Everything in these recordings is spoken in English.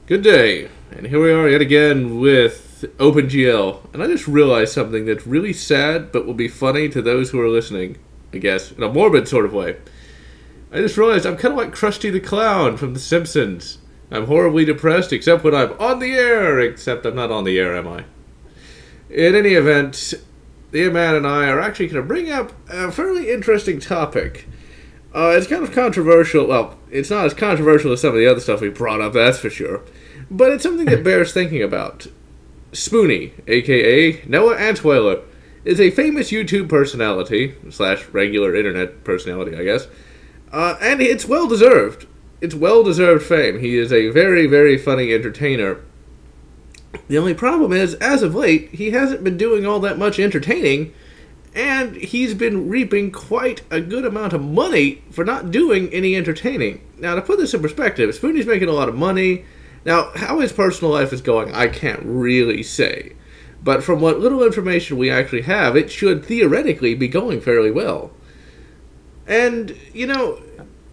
Good day, and here we are yet again with OpenGL, and I just realized something that's really sad but will be funny to those who are listening, I guess, in a morbid sort of way. I just realized I'm kind of like Krusty the Clown from The Simpsons. I'm horribly depressed except when I'm on the air, except I'm not on the air, am I? In any event, the man and I are actually going to bring up a fairly interesting topic. It's kind of controversial. Well, it's not as controversial as some of the other stuff we brought up, that's for sure. But it's something that bears thinking about. Spoony, a.k.a. Noah Antweiler, is a famous YouTube personality, / regular internet personality, I guess. And it's well-deserved. It's well-deserved fame. He is a very, very funny entertainer. The only problem is, as of late, he hasn't been doing all that much entertaining, and he's been reaping quite a good amount of money for not doing any entertaining. Now, to put this in perspective, Spoony's making a lot of money. Now, how his personal life is going, I can't really say. But from what little information we actually have, it should theoretically be going fairly well. And, you know,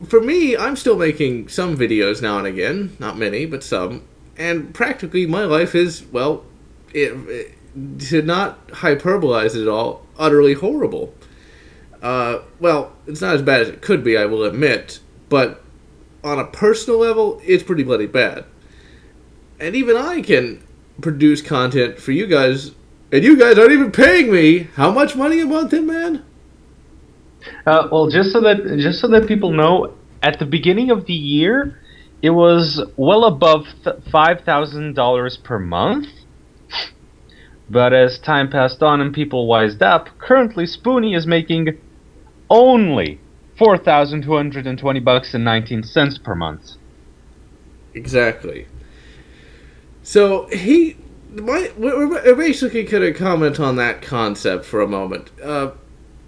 for me, I'm still making some videos now and again. Not many, but some. And practically my life is, well, to not hyperbolize it at all, utterly horrible. Well, it's not as bad as it could be, I will admit. But on a personal level, it's pretty bloody bad. And even I can produce content for you guys, and you guys aren't even paying me. How much money a month, man? Well, just so that people know, at the beginning of the year, it was well above $5,000 per month. But as time passed on and people wised up, currently Spoony is making only $4,220.19 per month. Exactly. So we're basically going to comment on that concept for a moment.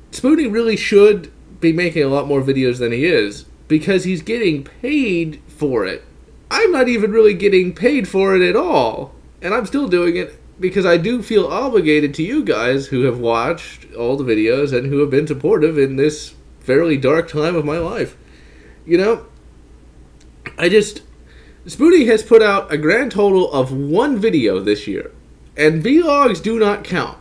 Spoony really should be making a lot more videos than he is, because he's getting paid for it. I'm not even really getting paid for it at all, and I'm still doing it because I do feel obligated to you guys who have watched all the videos and who have been supportive in this fairly dark time of my life. You know, Spoony has put out a grand total of 1 video this year, and vlogs do not count.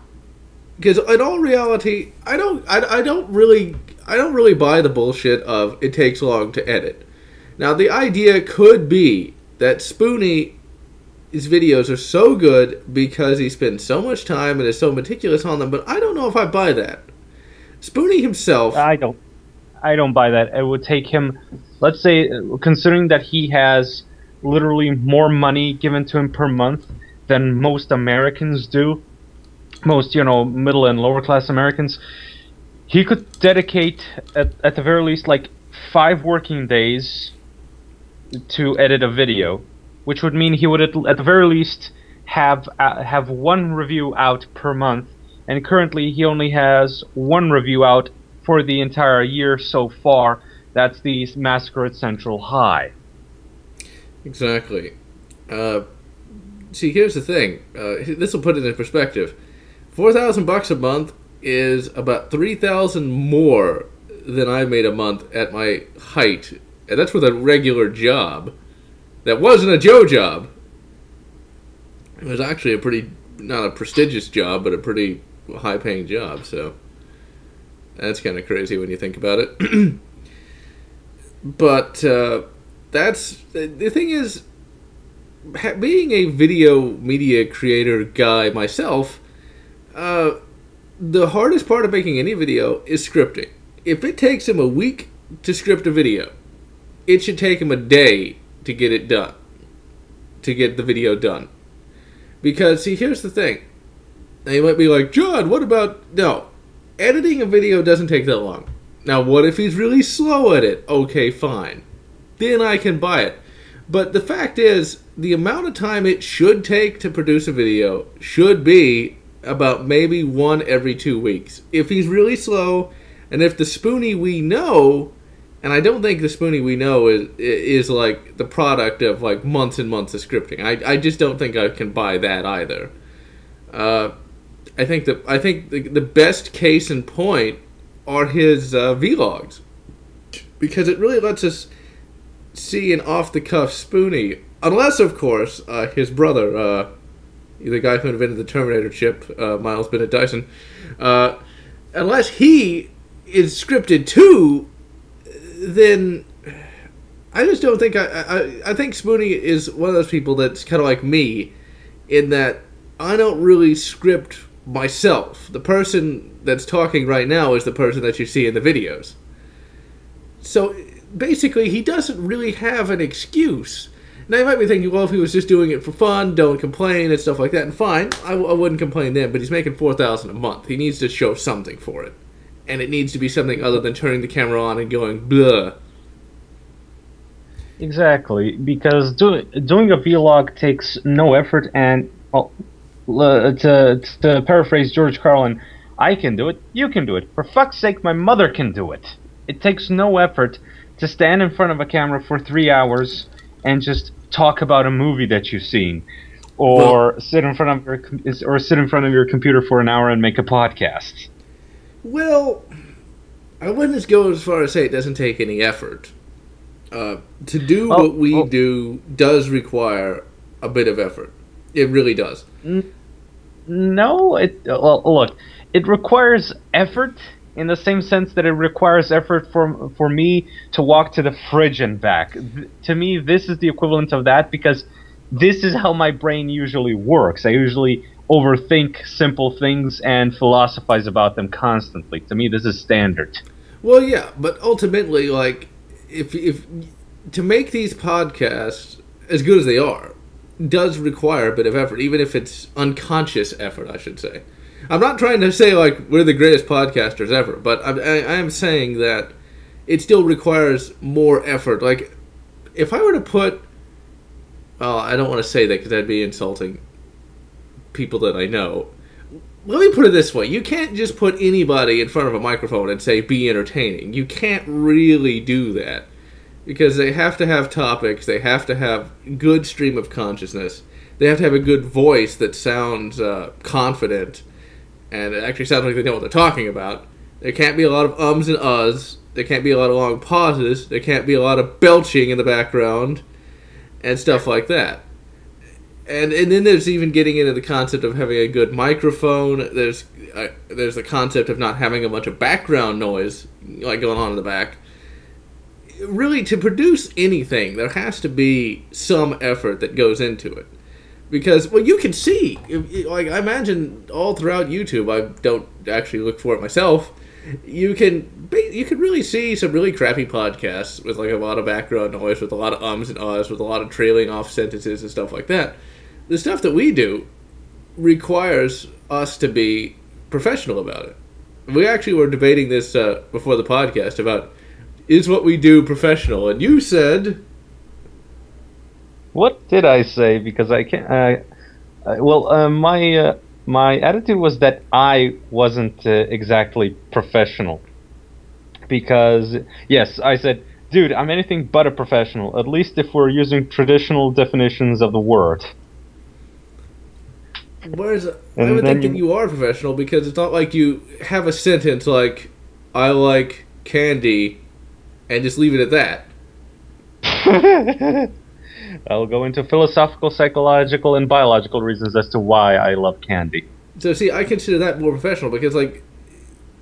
Because in all reality, I don't really buy the bullshit of it takes long to edit. Now, the idea could be that Spoony's videos are so good because he spends so much time and is so meticulous on them, but I don't know if I buy that. Spoony himself... I don't buy that. It would take him, let's say, considering that he has literally more money given to him per month than most Americans do, most, you know, middle and lower class Americans, he could dedicate at the very least like 5 working days to edit a video, which would mean he would at the very least have 1 review out per month, and currently he only has 1 review out for the entire year so far. That's the Massacre at Central High. Exactly. See, here's the thing. This will put it in perspective. $4,000 a month is about $3,000 more than I made a month at my height, and that's with a regular job. That wasn't a Joe job. It was actually a pretty, not a prestigious job, but a pretty high-paying job. So that's kind of crazy when you think about it. But that's the thing is, being a video media creator guy myself. The hardest part of making any video is scripting. If it takes him a week to script a video, it should take him a day to get it done. To get the video done. Because, see, here's the thing. Now, you might be like, John, what about... No. Editing a video doesn't take that long. Now, what if he's really slow at it? Okay, fine. Then I can buy it. But the fact is, the amount of time it should take to produce a video should be about maybe 1 every 2 weeks. If he's really slow, and if the Spoony we know, and I don't think the Spoony we know is like the product of like months and months of scripting. I just don't think I can buy that either. I think the best case in point are his vlogs, because it really lets us see an off-the-cuff Spoony Unless, of course, his brother, the guy who invented the Terminator chip, Miles Bennett Dyson, unless he is scripted too, then I just don't think I think Spoony is one of those people that's kind of like me, in that I don't really script myself. The person that's talking right now is the person that you see in the videos. So basically, he doesn't really have an excuse. Now, you might be thinking, well, if he was just doing it for fun, don't complain and stuff like that, and fine, I wouldn't complain then, but he's making $4,000 a month. He needs to show something for it. And it needs to be something other than turning the camera on and going, blah. Exactly, because doing a vlog takes no effort, and to paraphrase George Carlin, I can do it, you can do it. For fuck's sake, my mother can do it. It takes no effort to stand in front of a camera for 3 hours and just talk about a movie that you've seen, or sit in front of your computer for an hour and make a podcast. Well, I wouldn't go as far as say it doesn't take any effort. To do what we do does require a bit of effort. It really does. No, look, it requires effort in the same sense that it requires effort for me to walk to the fridge and back. To me, this is the equivalent of that, because this is how my brain usually works. I usually overthink simple things and philosophize about them constantly. To me, this is standard. Well, yeah, but ultimately, like, if to make these podcasts as good as they are does require a bit of effort, even if it's unconscious effort, I should say. I'm not trying to say, like, we're the greatest podcasters ever, but I am saying that it still requires more effort. Like, if I were to put... Oh, I don't want to say that because that'd be insulting people that I know. Let me put it this way. You can't just put anybody in front of a microphone and say, be entertaining. You can't really do that. Because they have to have topics, they have to have good stream of consciousness, they have to have a good voice that sounds confident, and it actually sounds like they know what they're talking about. There can't be a lot of ums and uhs, there can't be a lot of long pauses, there can't be a lot of belching in the background, and stuff like that. And then there's even getting into the concept of having a good microphone. There's the concept of not having a bunch of background noise like going on in the back. Really, to produce anything, there has to be some effort that goes into it. Because, well, you can see, like, I imagine all throughout YouTube, I don't actually look for it myself, you can really see some really crappy podcasts with, like, a lot of background noise, with a lot of ums and ahs, with a lot of trailing off sentences and stuff like that. The stuff that we do requires us to be professional about it. We actually were debating this before the podcast about, is what we do professional? And you said... What did I say? Because I can't... my attitude was that I wasn't exactly professional. Because, yes, I said, dude, I'm anything but a professional, at least if we're using traditional definitions of the word. Whereas I would think that you are professional, because it's not like you have a sentence like, I like candy, and just leave it at that. I'll go into philosophical, psychological, and biological reasons as to why I love candy. So, see, I consider that more professional, because, like,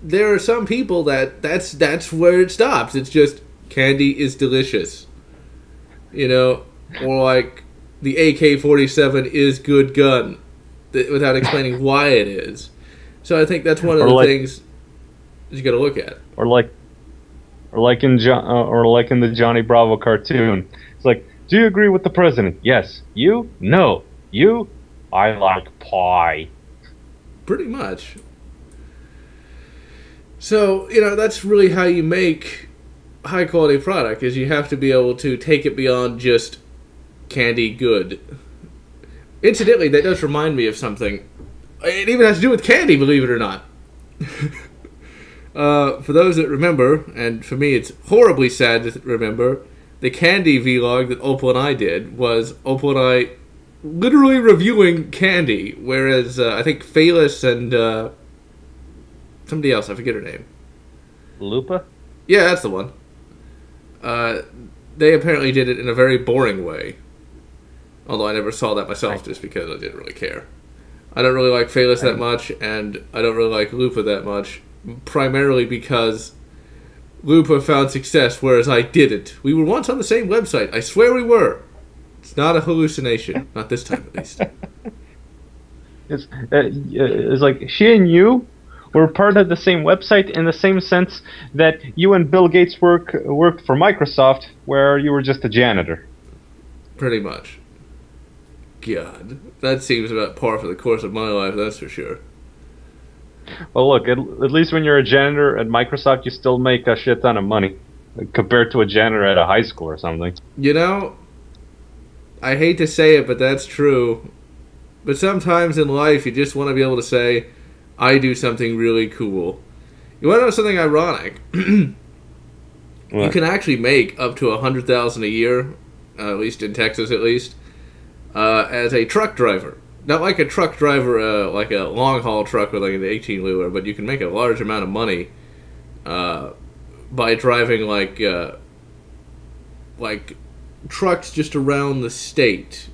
there are some people that's where it stops. It's just, candy is delicious. You know? Or, like, the AK-47 is good gun, without explaining why it is. So I think that's one of the things you got to look at. Or like in the Johnny Bravo cartoon, it's like, do you agree with the president? Yes. You? No. You? I like pie. Pretty much. So, you know, that's really how you make high quality product, is you have to be able to take it beyond just candy good. Incidentally, that does remind me of something. It even has to do with candy, believe it or not. For those that remember, and for me it's horribly sad to remember, the candy vlog that Opal and I did was Opal and I literally reviewing candy, whereas I think Phalis and somebody else, I forget her name. Lupa? Yeah, that's the one. They apparently did it in a very boring way. Although I never saw that myself just because I didn't really care. I don't really like Phaelus that much, and I don't really like Lupa that much, primarily because Lupa found success, whereas I didn't. We were once on the same website. I swear we were. It's not a hallucination. Not this time, at least. It's like she and you were part of the same website in the same sense that you and Bill Gates worked for Microsoft, where you were just a janitor. Pretty much. God, that seems about par for the course of my life, that's for sure. Well, look, at least when you're a janitor at Microsoft, you still make a shit ton of money compared to a janitor at a high school or something. You know, I hate to say it, but that's true. But sometimes in life, you just want to be able to say, I do something really cool. You want to know something ironic? You can actually make up to $100,000 a year, at least in Texas, at least, as a truck driver. Not like a truck driver, like a long-haul truck with like an 18-wheeler, but you can make a large amount of money by driving like trucks just around the state.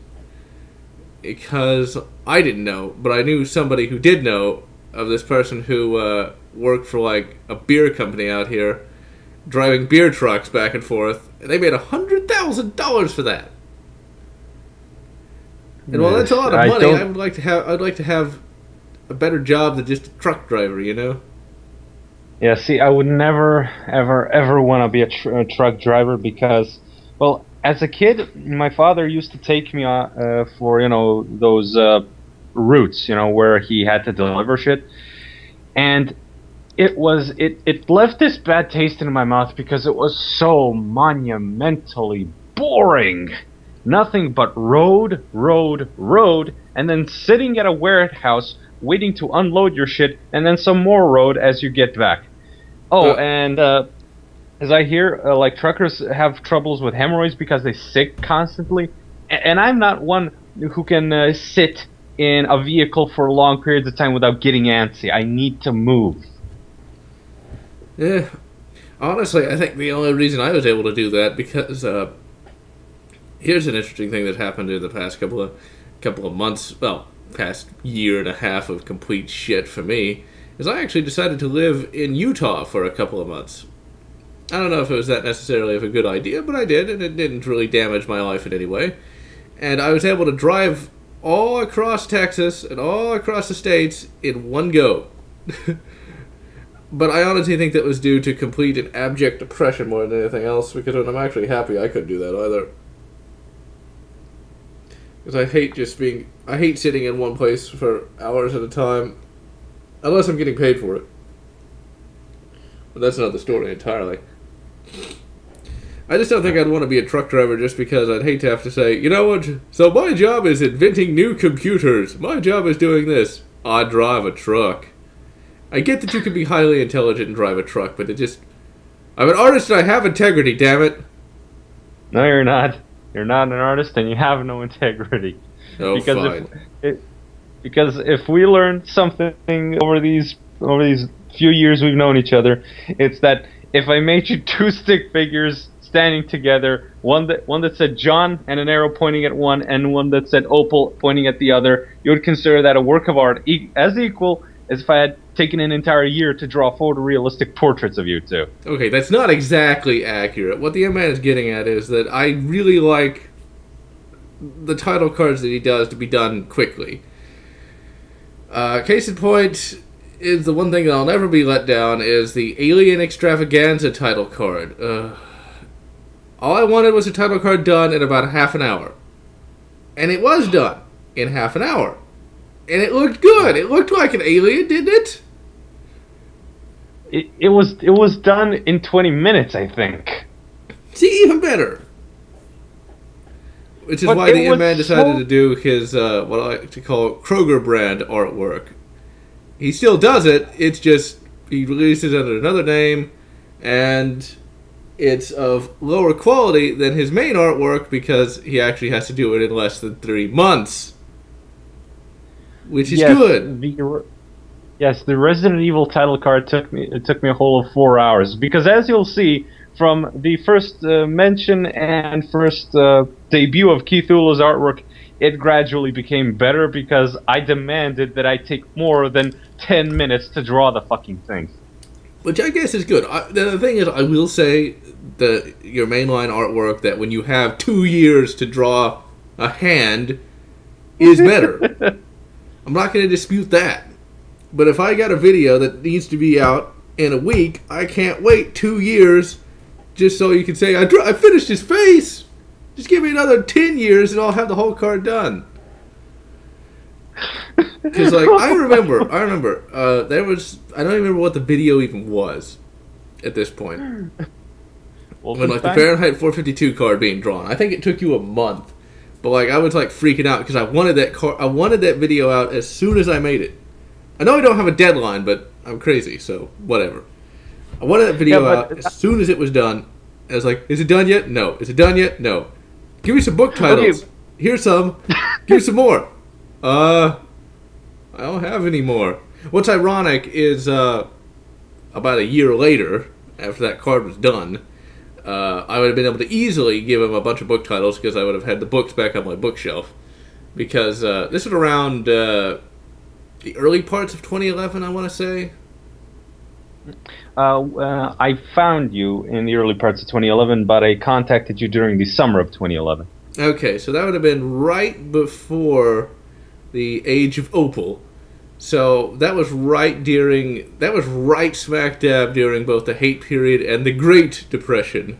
Because I didn't know, but I knew somebody who did know of this person who worked for like a beer company out here, driving beer trucks back and forth, and they made $100,000 for that. And while that's a lot of money, I'd like to have a better job than just a truck driver, you know? Yeah, see, I would never, ever want to be a truck driver because, well, as a kid, my father used to take me for, you know, those routes, you know, where he had to deliver shit. And it left this bad taste in my mouth because it was so monumentally boring. Nothing but road, and then sitting at a warehouse waiting to unload your shit, and then some more road as you get back. Oh, and as I hear, like, truckers have troubles with hemorrhoids because they sick constantly. And I'm not one who can sit in a vehicle for long periods of time without getting antsy. I need to move. Yeah. Honestly, I think the only reason I was able to do that because here's an interesting thing that happened in the past couple of months, well, past year and a half of complete shit for me, is I actually decided to live in Utah for a couple of months. I don't know if it was that necessarily of a good idea, but I did, and it didn't really damage my life in any way. And I was able to drive all across Texas and all across the states in one go. But I honestly think that was due to complete and abject depression more than anything else, because when I'm actually happy, I couldn't do that either. Because I hate sitting in one place for hours at a time, unless I'm getting paid for it. But that's another story entirely. I just don't think I'd want to be a truck driver just because I'd hate to have to say, you know what, so my job is inventing new computers. My job is doing this. I drive a truck. I get that you can be highly intelligent and drive a truck, but I'm an artist and I have integrity, damn it. No, you're not. You're not an artist and you have no integrity. Oh, because fine. Because if we learned something over these few years we've known each other, it's that if I made you two stick figures standing together, one that said John and an arrow pointing at one, and one that said Opal pointing at the other, you would consider that a work of art as equal as if I had taken an entire year to draw photorealistic portraits of you two. Okay, that's not exactly accurate. What the M-Man is getting at is that I really like the title cards that he does to be done quickly. Case in point is the one thing that I'll never be let down is the Alien Extravaganza title card. All I wanted was a title card done in about half an hour. And it was done in half an hour. And it looked good. It looked like an alien, didn't it? It was done in 20 minutes, I think. See, even better. Which is why the M-Man decided to do his, what I like to call Kroger brand artwork. He still does it, it's just, he releases it under another name, and it's of lower quality than his main artwork because he actually has to do it in less than 3 months. Which is good. Yes, the Resident Evil title card took me a whole of 4 hours. Because as you'll see, from the first mention and first debut of Keith Ula's artwork, it gradually became better because I demanded that I take more than 10 minutes to draw the fucking thing. Which I guess is good. The thing is, I will say that your mainline artwork, that when you have 2 years to draw a hand, is better. I'm not going to dispute that. But if I got a video that needs to be out in a week, I can't wait 2 years just so you can say, I finished his face! Just give me another 10 years and I'll have the whole card done. Because, like, I remember, there was, I don't even remember what the video even was at this point. When, like, the Fahrenheit 452 card being drawn. I think it took you a month. But, like, I was, like, freaking out because I wanted that video out as soon as I made it. I know I don't have a deadline, but I'm crazy, so whatever. I wanted that video out as soon as it was done. I was like, is it done yet? No. Is it done yet? No. Give me some book titles. Okay. Here's some. Give me some more. I don't have any more. What's ironic is about a year later, after that card was done, I would have been able to easily give him a bunch of book titles because I would have had the books back on my bookshelf. Because this was around the early parts of 2011, I want to say. I found you in the early parts of 2011, but I contacted you during the summer of 2011. Okay, so that would have been right before the age of Opal. So that was right smack dab during both the hate period and the Great Depression.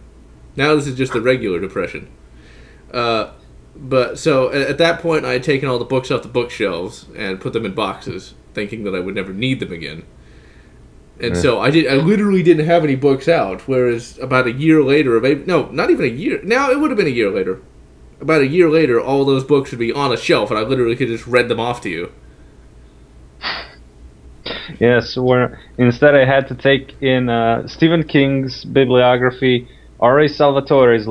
Now this is just the regular Depression. But so at that point I had taken all the books off the bookshelves and put them in boxes, thinking that I would never need them again. And so I literally didn't have any books out, whereas about a year later, or maybe, no, not even a year. Now, it would have been a year later. About a year later, all those books would be on a shelf, and I literally could just read them off to you. Yes, instead I had to take in Stephen King's bibliography, R.A. Salvatore's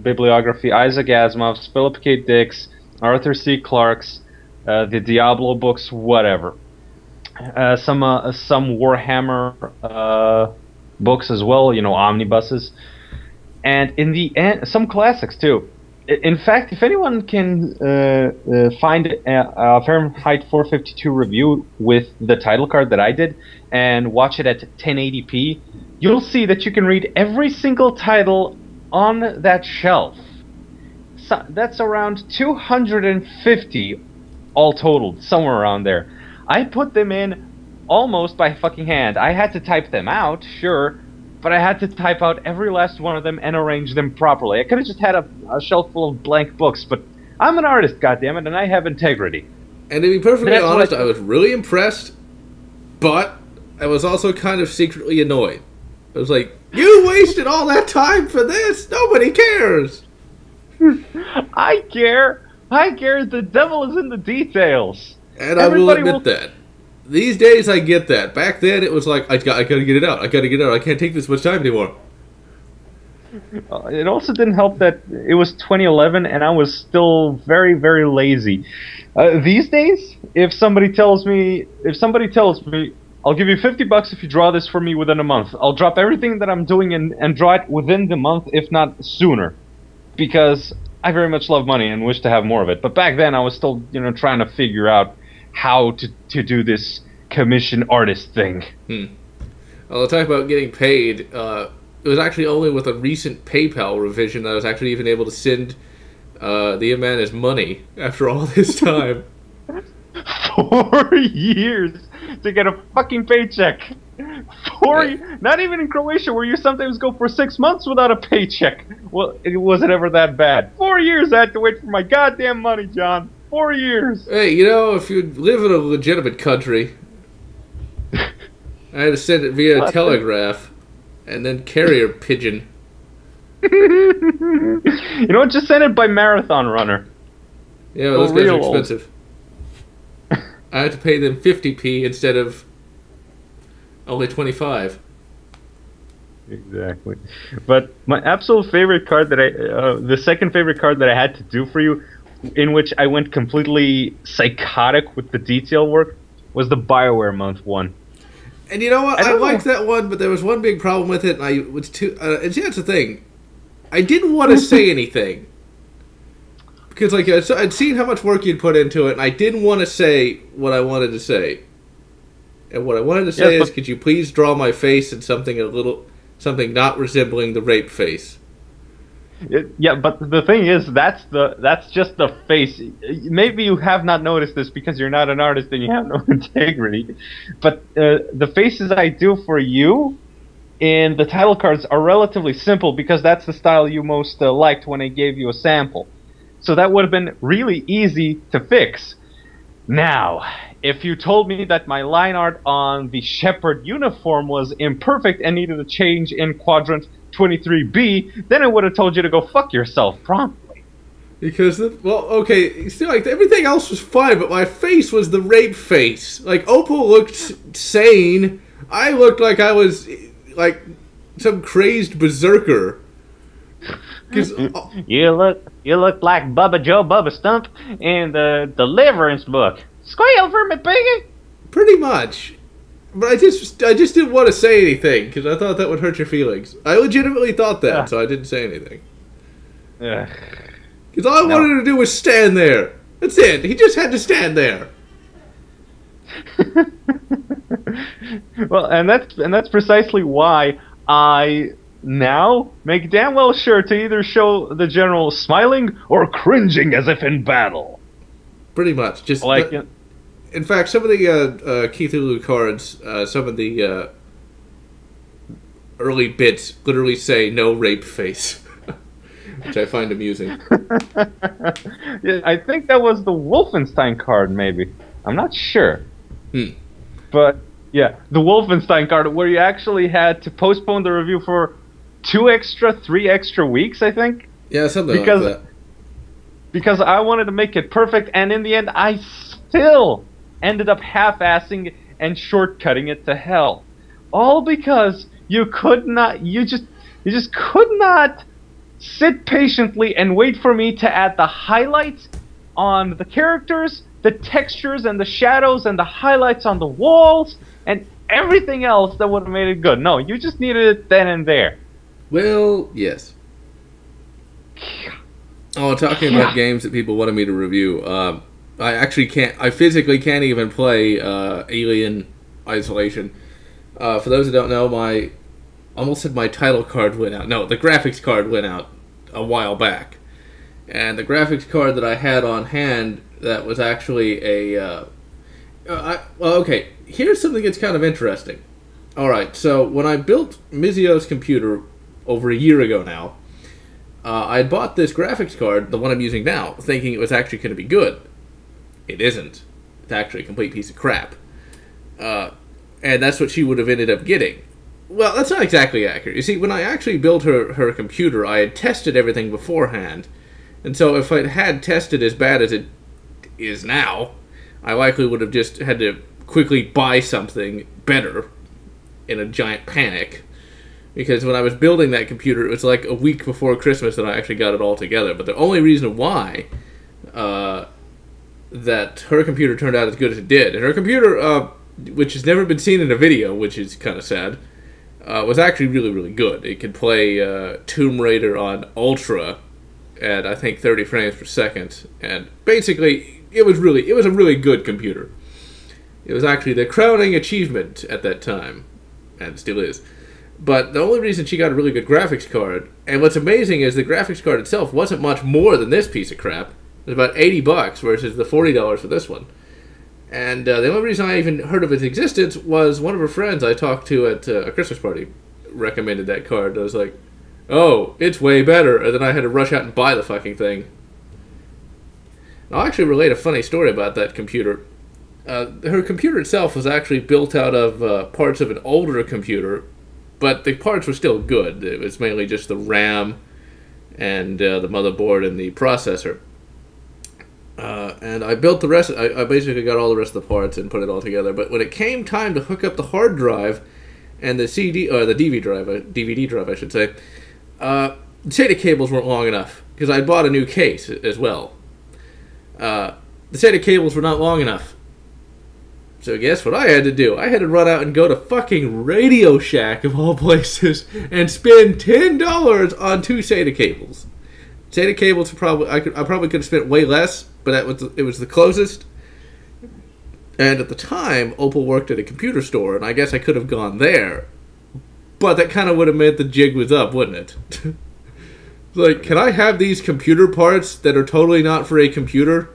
bibliography, Isaac Asimov's, Philip K. Dick's, Arthur C. Clarke's, the Diablo books, whatever. Some Warhammer books as well, omnibuses, and in the end, some classics too. In fact, if anyone can find a Fahrenheit 452 review with the title card that I did and watch it at 1080p, you'll see that you can read every single title on that shelf. So that's around 250 all totaled, somewhere around there. I put them in almost by fucking hand. I had to type them out, sure, but I had to type out every last one of them and arrange them properly. I could have just had a shelf full of blank books, but I'm an artist, goddammit, and I have integrity. And to be perfectly honest, I was really impressed, but I was also kind of secretly annoyed. I was like, you wasted all that time for this? Nobody cares! I care! I care! The devil is in the details! And I will admit that. These days I get that. Back then it was like, I gotta get it out. I gotta get it out. I can't take this much time anymore. It also didn't help that it was 2011 and I was still very, very lazy. These days, if somebody tells me, I'll give you $50 if you draw this for me within a month, I'll drop everything that I'm doing and draw it within the month, if not sooner. Because I very much love money and wish to have more of it. But back then I was still, trying to figure out how to do this commission artist thing. Well, talk about getting paid. It was actually only with a recent PayPal revision that I was actually even able to send the man his money after all this time. 4 years to get a fucking paycheck. Not even in Croatia, where you sometimes go for 6 months without a paycheck. Well, was it ever that bad? 4 years I had to wait for my goddamn money, John. 4 years. Hey, if you live in a legitimate country, I had to send it via telegraph and then carrier pigeon. Just send it by Marathon Runner. Yeah, those guys are expensive. I had to pay them 50p instead of only 25. Exactly. But my absolute favorite card that the second favorite card that I had to do for you, in which I went completely psychotic with the detail work, was the BioWare month one. And you know what? I don't liked know. that one, but there was one big problem with it, and I was too. And see, that's the thing. I didn't want to say anything because, like, I'd seen how much work you'd put into it, and I didn't want to say what I wanted to say. And what I wanted to say is, could you please draw my face in something not resembling the rape face? Yeah, but the thing is, that's just the face. Maybe you have not noticed this because you're not an artist and you have no integrity. But the faces I do for you in the title cards are relatively simple because that's the style you most liked when I gave you a sample. So that would have been really easy to fix. Now, if you told me that my line art on the Shepherd uniform was imperfect and needed a change in quadrant 23B, then I would have told you to go fuck yourself promptly. Because, okay, still, like, everything else was fine, but my face was the rape face. Like, Opal looked sane. I looked like I was, like, some crazed berserker. You look like Bubba Joe Bubba Stump in the Deliverance book. Squeal for me, piggy! Pretty much. But I just didn't want to say anything, because I thought that would hurt your feelings. I legitimately thought that, so I didn't say anything. Because all I wanted to do was stand there. That's it. He just had to stand there. Well, and that's precisely why I now make damn well sure to either show the general smiling or cringing as if in battle. Pretty much. Just like. In fact, some of the Cthulhu cards, some of the early bits literally say "no rape face," which I find amusing. Yeah, I think that was the Wolfenstein card, maybe. I'm not sure. But yeah, the Wolfenstein card where you actually had to postpone the review for 3 extra weeks, I think. Yeah, something like that. Because I wanted to make it perfect, and in the end, I still ended up half-assing and shortcutting it to hell. All because you just could not sit patiently and wait for me to add the highlights on the characters, the textures and the shadows and the highlights on the walls, and everything else that would have made it good. No, you just needed it then and there. Well, yes. Oh, talking about games that people wanted me to review, I actually can't. I physically can't even play Alien Isolation. For those who don't know, I almost said my title card went out. No, the graphics card went out a while back, and the graphics card that I had on hand that was actually a. Well, okay. Here's something that's kind of interesting. All right, so when I built Mizio's computer over a year ago now, I bought this graphics card, the one I'm using now, thinking it was actually going to be good. It isn't. It's actually a complete piece of crap. And that's what she would have ended up getting. Well, that's not exactly accurate. You see, when I actually built her computer, I had tested everything beforehand. And so if I had tested as bad as it is now, I likely would have just had to quickly buy something better in a giant panic. Because when I was building that computer, it was like a week before Christmas that I actually got it all together. But the only reason why that her computer turned out as good as it did, and her computer, which has never been seen in a video, which is kind of sad, was actually really, really good. It could play Tomb Raider on Ultra at, I think, 30 frames per second. And basically, it was a really good computer. It was actually the crowning achievement at that time, and still is. But the only reason she got a really good graphics card, and what's amazing is the graphics card itself wasn't much more than this piece of crap. It was about $80 versus the $40 for this one. And the only reason I even heard of its existence was one of her friends I talked to at a Christmas party recommended that card. I was like, oh, it's way better. And then I had to rush out and buy the fucking thing. I'll actually relate a funny story about that computer. Her computer itself was actually built out of parts of an older computer, but the parts were still good. It was mainly just the RAM and the motherboard and the processor. And I built the rest. I basically got all the rest of the parts and put it all together. But when it came time to hook up the hard drive and the CD or the DVD drive, I should say, the SATA cables weren't long enough because I bought a new case as well. The SATA cables were not long enough. So guess what I had to do? I had to run out and go to fucking Radio Shack, of all places, and spend $10 on 2 SATA cables. SATA cables I probably could have spent way less, but it was the closest. And at the time, Opal worked at a computer store, and I guess I could have gone there. But that kind of would have meant the jig was up, wouldn't it? Like, can I have these computer parts that are totally not for a computer?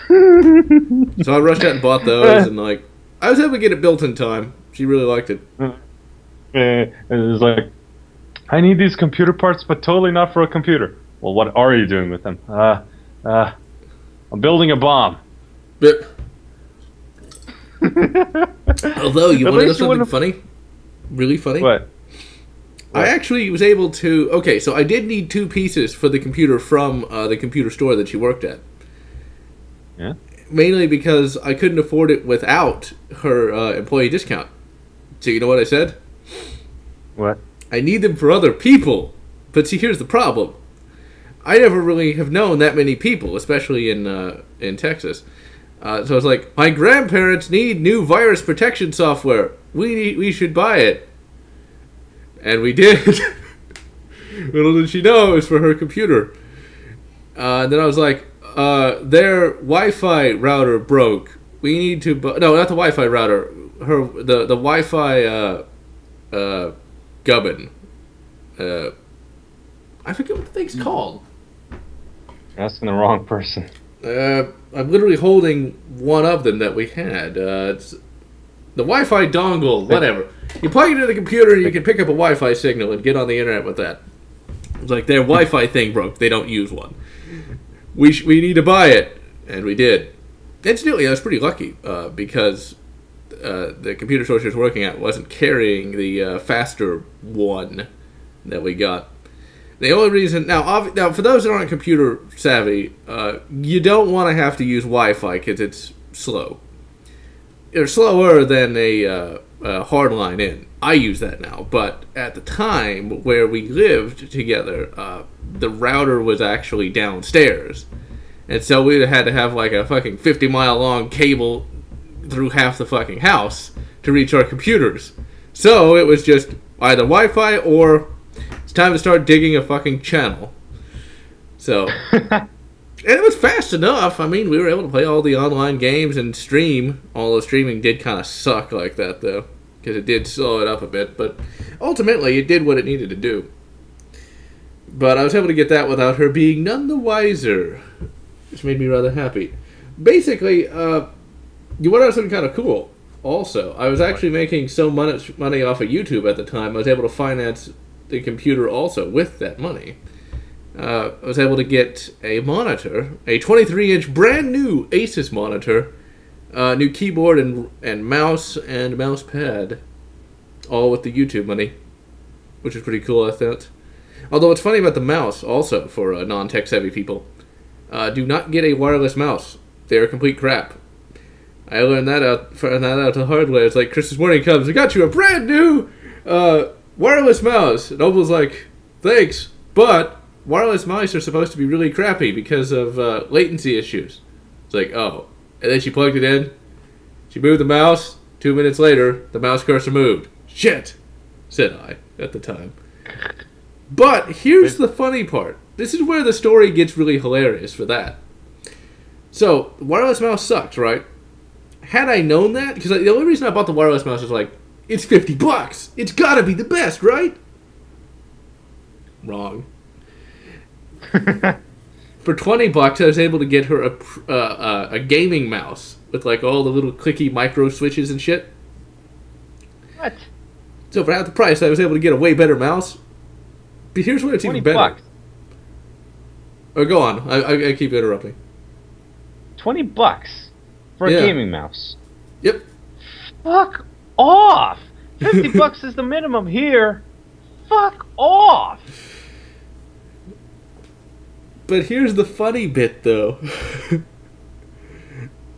So I rushed out and bought those, and like, I was able to get it built in time. She really liked it. It was like, I need these computer parts, but totally not for a computer. Well, what are you doing with them? I'm building a bomb. But, although, you want to know something funny? Really funny? What? I actually was able to... Okay, so I did need 2 pieces for the computer from the computer store that she worked at. Yeah? Mainly because I couldn't afford it without her employee discount. So you know what I said? What? I need them for other people. But see, here's the problem. I never really have known that many people, especially in Texas. So I was like, my grandparents need new virus protection software. We should buy it. And we did. Little did she know it was for her computer. And then I was like, their Wi-Fi router broke. We need to buy... No, not the Wi-Fi router. The Wi-Fi gubbin. I forget what the thing's called. You're asking the wrong person. I'm literally holding one of them that we had. It's the Wi-Fi dongle, whatever. You plug it into the computer and you can pick up a Wi-Fi signal and get on the internet with that. It's like their Wi-Fi thing broke. They don't use one. We need to buy it. And we did. Incidentally, I was pretty lucky because the computer store she was working at wasn't carrying the faster one that we got. The only reason... Now, for those that aren't computer savvy, you don't want to have to use Wi-Fi because it's slow. It's slower than a hardline in. I use that now, but at the time where we lived together, the router was actually downstairs. And so we had to have like a fucking 50-mile long cable through half the fucking house to reach our computers. So it was just either Wi-Fi or... It's time to start digging a fucking channel. So, and it was fast enough. I mean, we were able to play all the online games and stream. Although streaming did kind of suck like that, though, because it did slow it up a bit. But ultimately, it did what it needed to do. But I was able to get that without her being none the wiser, which made me rather happy. Basically, you want to know something kind of cool? Also, I was actually making so much money off of YouTube at the time, I was able to finance the computer also with that money. I was able to get a monitor, a 23-inch brand new Asus monitor, new keyboard and mouse and mouse pad, all with the YouTube money, which is pretty cool, I thought. Although what's funny about the mouse, also for non-tech savvy people, do not get a wireless mouse. They're complete crap. I learned that out the hard way. It's like Christmas morning comes, I got you a brand new wireless mouse. And Opal's like, thanks, but wireless mice are supposed to be really crappy because of latency issues. It's like, oh. And then she plugged it in. She moved the mouse. 2 minutes later, the mouse cursor moved. Shit, said I at the time. But here's the funny part. This is where the story gets really hilarious for that. So, wireless mouse sucks, right? Had I known that, because the only reason I bought the wireless mouse was like, it's $50. It's gotta be the best, right? Wrong. For $20, I was able to get her a gaming mouse with like all the little clicky micro switches and shit. What? So for half the price, I was able to get a way better mouse. But here's where it's even better. Oh, go on. I keep interrupting. $20 for a gaming mouse. Yep. Fuck off! $50 is the minimum here. Fuck off! But here's the funny bit, though.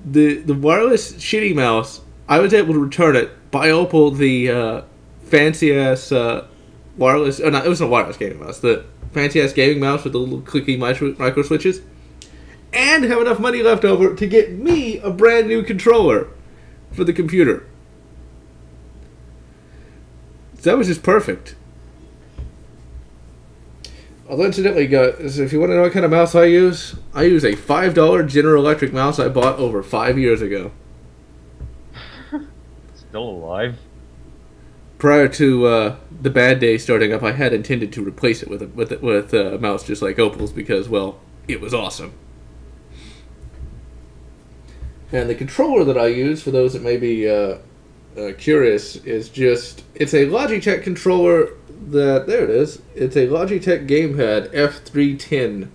the wireless shitty mouse, I was able to return it, buy Opal the fancy-ass wireless... Oh, no, it wasn't a wireless gaming mouse. The fancy-ass gaming mouse with the little clicky micro switches. And have enough money left over to get me a brand new controller. for the computer. That was just perfect. Although incidentally, guys, if you want to know what kind of mouse I use a $5 General Electric mouse I bought over 5 years ago. Still alive? Prior to the bad day starting up, I had intended to replace it with a mouse just like Opal's because, well, it was awesome. And the controller that I use, for those that may be curious, is it's a Logitech controller that, there it is, it's a Logitech gamepad F310.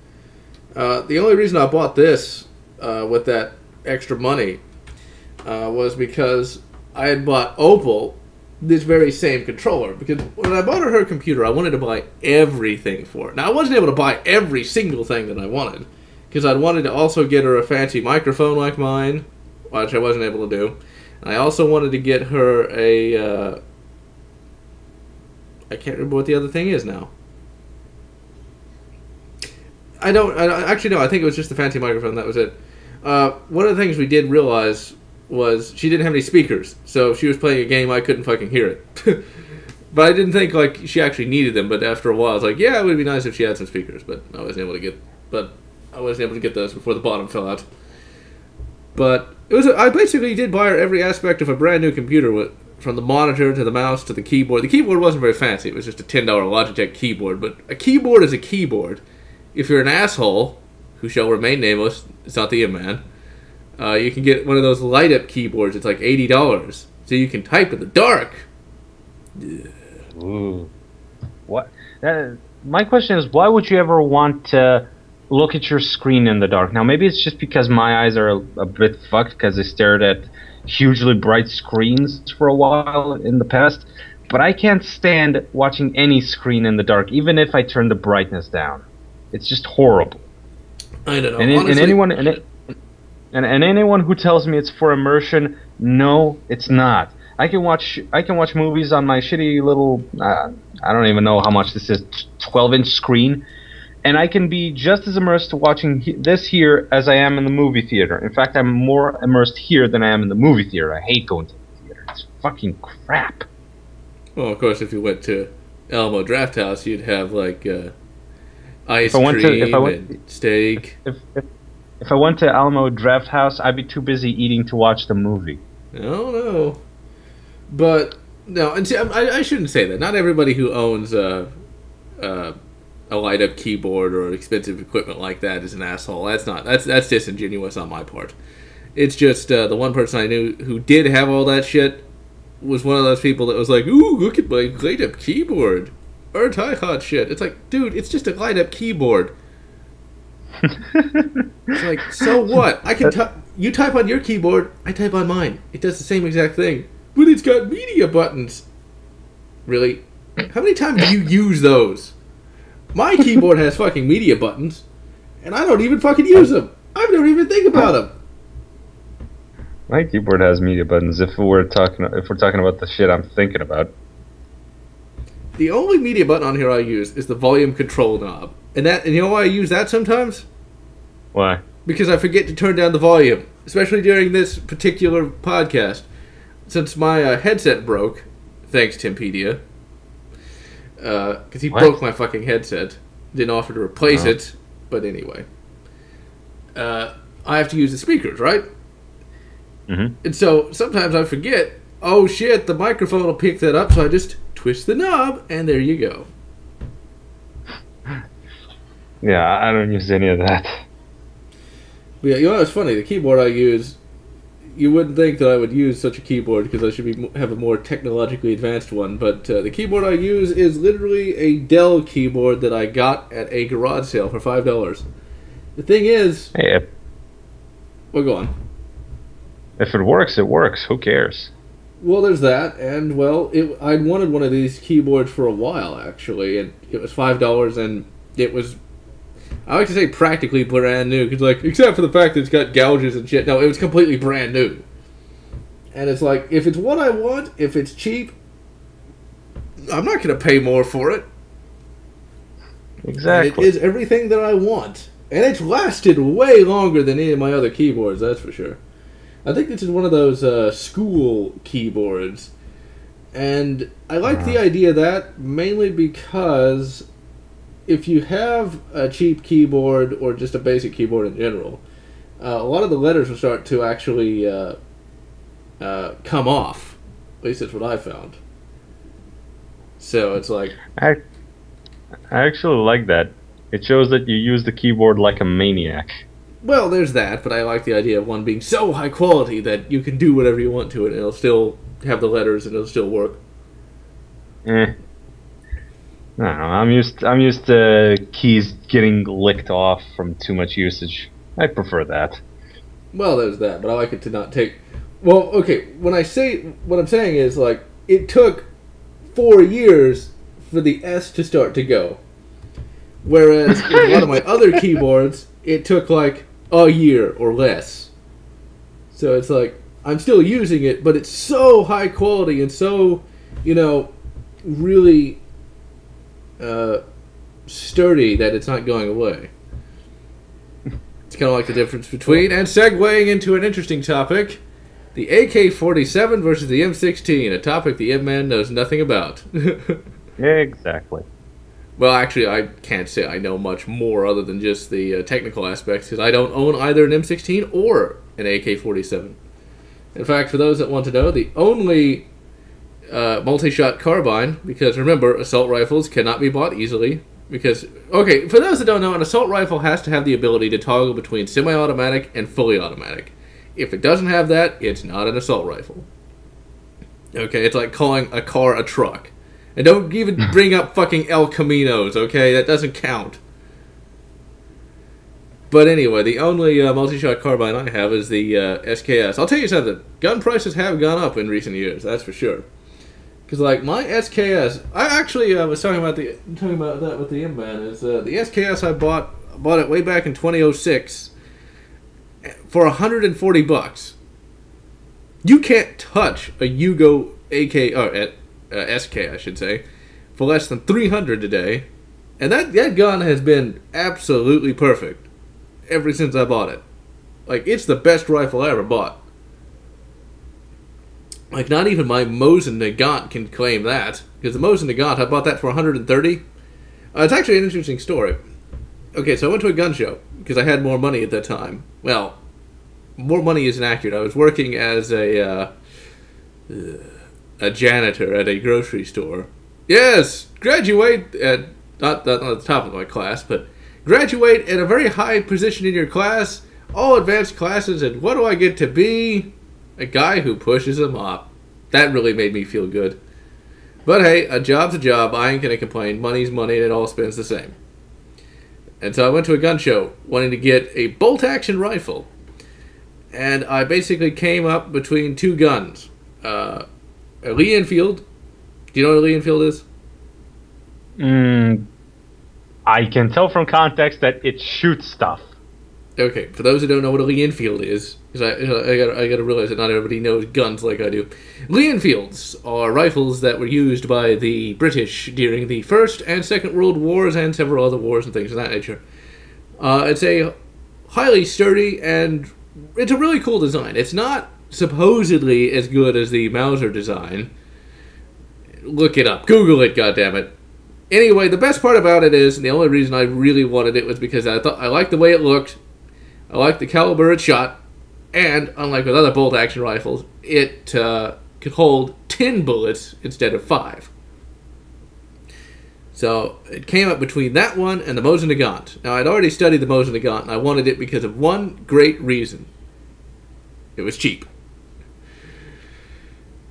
The only reason I bought this with that extra money was because I had bought Opal this very same controller, because when I bought her computer, I wanted to buy everything for it. Now, I wasn't able to buy every single thing that I wanted, because I wanted to also get her a fancy microphone like mine, which I wasn't able to do. And I also wanted to get her a, I can't remember what the other thing is now. Actually, no, I think it was just the fancy microphone, that was it. One of the things we did realize was she didn't have any speakers, so if she was playing a game, I couldn't fucking hear it. But I didn't think like she actually needed them. But after a while, I was like, yeah, it would be nice if she had some speakers. But I wasn't able to get those before the bottom fell out. But I basically did buy her every aspect of a brand new computer, from the monitor to the mouse to the keyboard. The keyboard wasn't very fancy; it was just a $10 Logitech keyboard. But a keyboard is a keyboard. If you're an asshole, who shall remain nameless, it's not the man. You can get one of those light-up keyboards. It's like $80, so you can type in the dark. Ooh. What? My question is, why would you ever want to look at your screen in the dark? Now, maybe it's just because my eyes are a bit fucked because I stared at hugely bright screens for a while in the past, but I can't stand watching any screen in the dark, even if I turn the brightness down. It's just horrible. I don't know. And anyone who tells me it's for immersion, no, it's not. I can watch movies on my shitty little, I don't even know how much this is, 12-inch screen, and I can be just as immersed to watching this here as I am in the movie theater. In fact, I'm more immersed here than I am in the movie theater. I hate going to the theater. It's fucking crap. Well, of course, if you went to Alamo Drafthouse, you'd have like ice cream and steak. If I went to Alamo Drafthouse, I'd be too busy eating to watch the movie. No. But no, and see, I shouldn't say that. Not everybody who owns a light-up keyboard or expensive equipment like that is an asshole. That's disingenuous on my part. It's just the one person I knew who did have all that shit was one of those people that was like, "Ooh, look at my light-up keyboard." Aren't I hot shit? It's like, dude, it's just a light-up keyboard. It's like, so what? I can you type on your keyboard, I type on mine. It does the same exact thing. But it's got media buttons. Really? How many times do you use those? My keyboard has fucking media buttons, and I don't even fucking use them. I don't even think about them. My keyboard has media buttons. If we're talking about the shit I'm thinking about. The only media button on here I use is the volume control knob. And you know why I use that sometimes? Why? Because I forget to turn down the volume, especially during this particular podcast. Since my headset broke, thanks Timpedia, because he broke my fucking headset. Didn't offer to replace it, but anyway. I have to use the speakers, right? Mm-hmm. And so sometimes I forget, oh shit, the microphone will pick that up, so I just twist the knob, and there you go. Yeah, I don't use any of that. But yeah, you know what's funny? The keyboard I use, you wouldn't think that I would use such a keyboard because I should have a more technologically advanced one, but the keyboard I use is literally a Dell keyboard that I got at a garage sale for $5. The thing is... Hey, well, go on. If it works, it works. Who cares? Well, there's that, and, well, I'd wanted one of these keyboards for a while, actually, and it was $5, and it was... I like to say practically brand new, because, like, except for the fact that it's got gouges and shit. No, it was completely brand new. And it's like, if it's what I want, if it's cheap, I'm not going to pay more for it. Exactly. And it is everything that I want. And it's lasted way longer than any of my other keyboards, that's for sure. I think this is one of those school keyboards. And I like the idea of that mainly because if you have a cheap keyboard or just a basic keyboard in general, a lot of the letters will start to actually come off. At least that's what I found. So it's like... I actually like that. It shows that you use the keyboard like a maniac. Well, there's that, but I like the idea of one being so high quality that you can do whatever you want to it and it'll still have the letters and it'll still work. I don't know. I'm used to keys getting licked off from too much usage. I prefer that. Well, there's that, but I like it to not take... Well, okay, when I say... What I'm saying is, like, it took 4 years for the S to start to go. Whereas in a lot of my other keyboards, it took, like, a year or less. So it's like, I'm still using it, but it's so high quality and so, you know, really sturdy that it's not going away. It's kind of like the difference between, and segueing into an interesting topic, the AK-47 versus the M16, a topic the M-Man knows nothing about. Exactly. Well, actually, I can't say I know much more other than just the technical aspects, because I don't own either an M16 or an AK-47. In fact, for those that want to know, the only multi-shot carbine, because remember, assault rifles cannot be bought easily, because, okay, for those that don't know, an assault rifle has to have the ability to toggle between semi-automatic and fully automatic. If it doesn't have that, it's not an assault rifle. Okay, it's like calling a car a truck. And don't even bring up fucking El Caminos, okay? That doesn't count. But anyway, the only multi-shot carbine I have is the SKS. I'll tell you something. Gun prices have gone up in recent years, that's for sure. Because, like, my SKS... I actually was talking about that with the M-Man. Is the SKS I bought it way back in 2006 for $140. You can't touch a Yugo AK... or SK, I should say, for less than $300 today, and that gun has been absolutely perfect ever since I bought it. Like, it's the best rifle I ever bought. Like, not even my Mosin Nagant can claim that, because the Mosin Nagant, I bought that for $130. It's actually an interesting story. Okay, so I went to a gun show because I had more money at that time. Well, more money isn't accurate. I was working as a janitor at a grocery store. Yes, graduate at, not the top of my class, but graduate at a very high position in your class, all advanced classes, and what do I get to be? A guy who pushes a mop. That really made me feel good. But hey, a job's a job, I ain't gonna complain. Money's money, and it all spends the same. And so I went to a gun show, wanting to get a bolt-action rifle. And I basically came up between two guns. A Lee Enfield. Do you know what a Lee Enfield is? I can tell from context that it shoots stuff. Okay, for those who don't know what a Lee Enfield is, because I gotta realize that not everybody knows guns like I do. Lee Enfields are rifles that were used by the British during the First and Second World Wars and several other wars and things of that nature. It's a highly sturdy and it's a really cool design. It's not supposedly as good as the Mauser design. Look it up. Google it, goddammit. Anyway, the best part about it is, and the only reason I really wanted it was because I thought I liked the way it looked, I liked the caliber it shot, and unlike with other bolt-action rifles, it could hold 10 bullets instead of 5. So it came up between that one and the Mosin Nagant. Now, I'd already studied the Mosin Nagant, and I wanted it because of one great reason. It was cheap.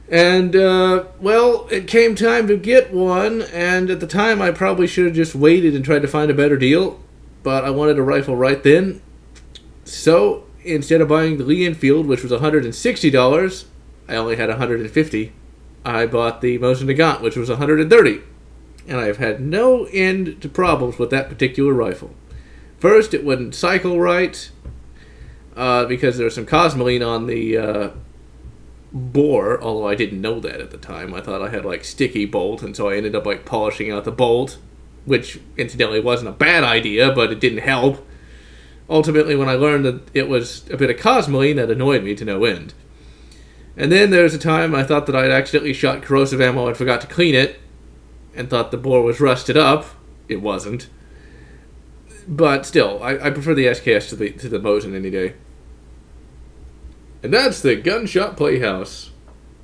And, well, it came time to get one, and at the time I probably should have just waited and tried to find a better deal, but I wanted a rifle right then. So, instead of buying the Lee Enfield, which was $160, I only had $150. I bought the Mosin Nagant, which was $130. And I've had no end to problems with that particular rifle. First, it wouldn't cycle right, because there was some cosmoline on the bore, although I didn't know that at the time. I thought I had, like, sticky bolt, and so I ended up, like, polishing out the bolt, which, incidentally, wasn't a bad idea, but it didn't help. ultimately, when I learned that it was a bit of cosmoline, that annoyed me to no end. And then there was a time I thought that I'd accidentally shot corrosive ammo and forgot to clean it, and thought the bore was rusted up. It wasn't. But still, I prefer the SKS to the Mosin any day. And that's the Gunshot Playhouse.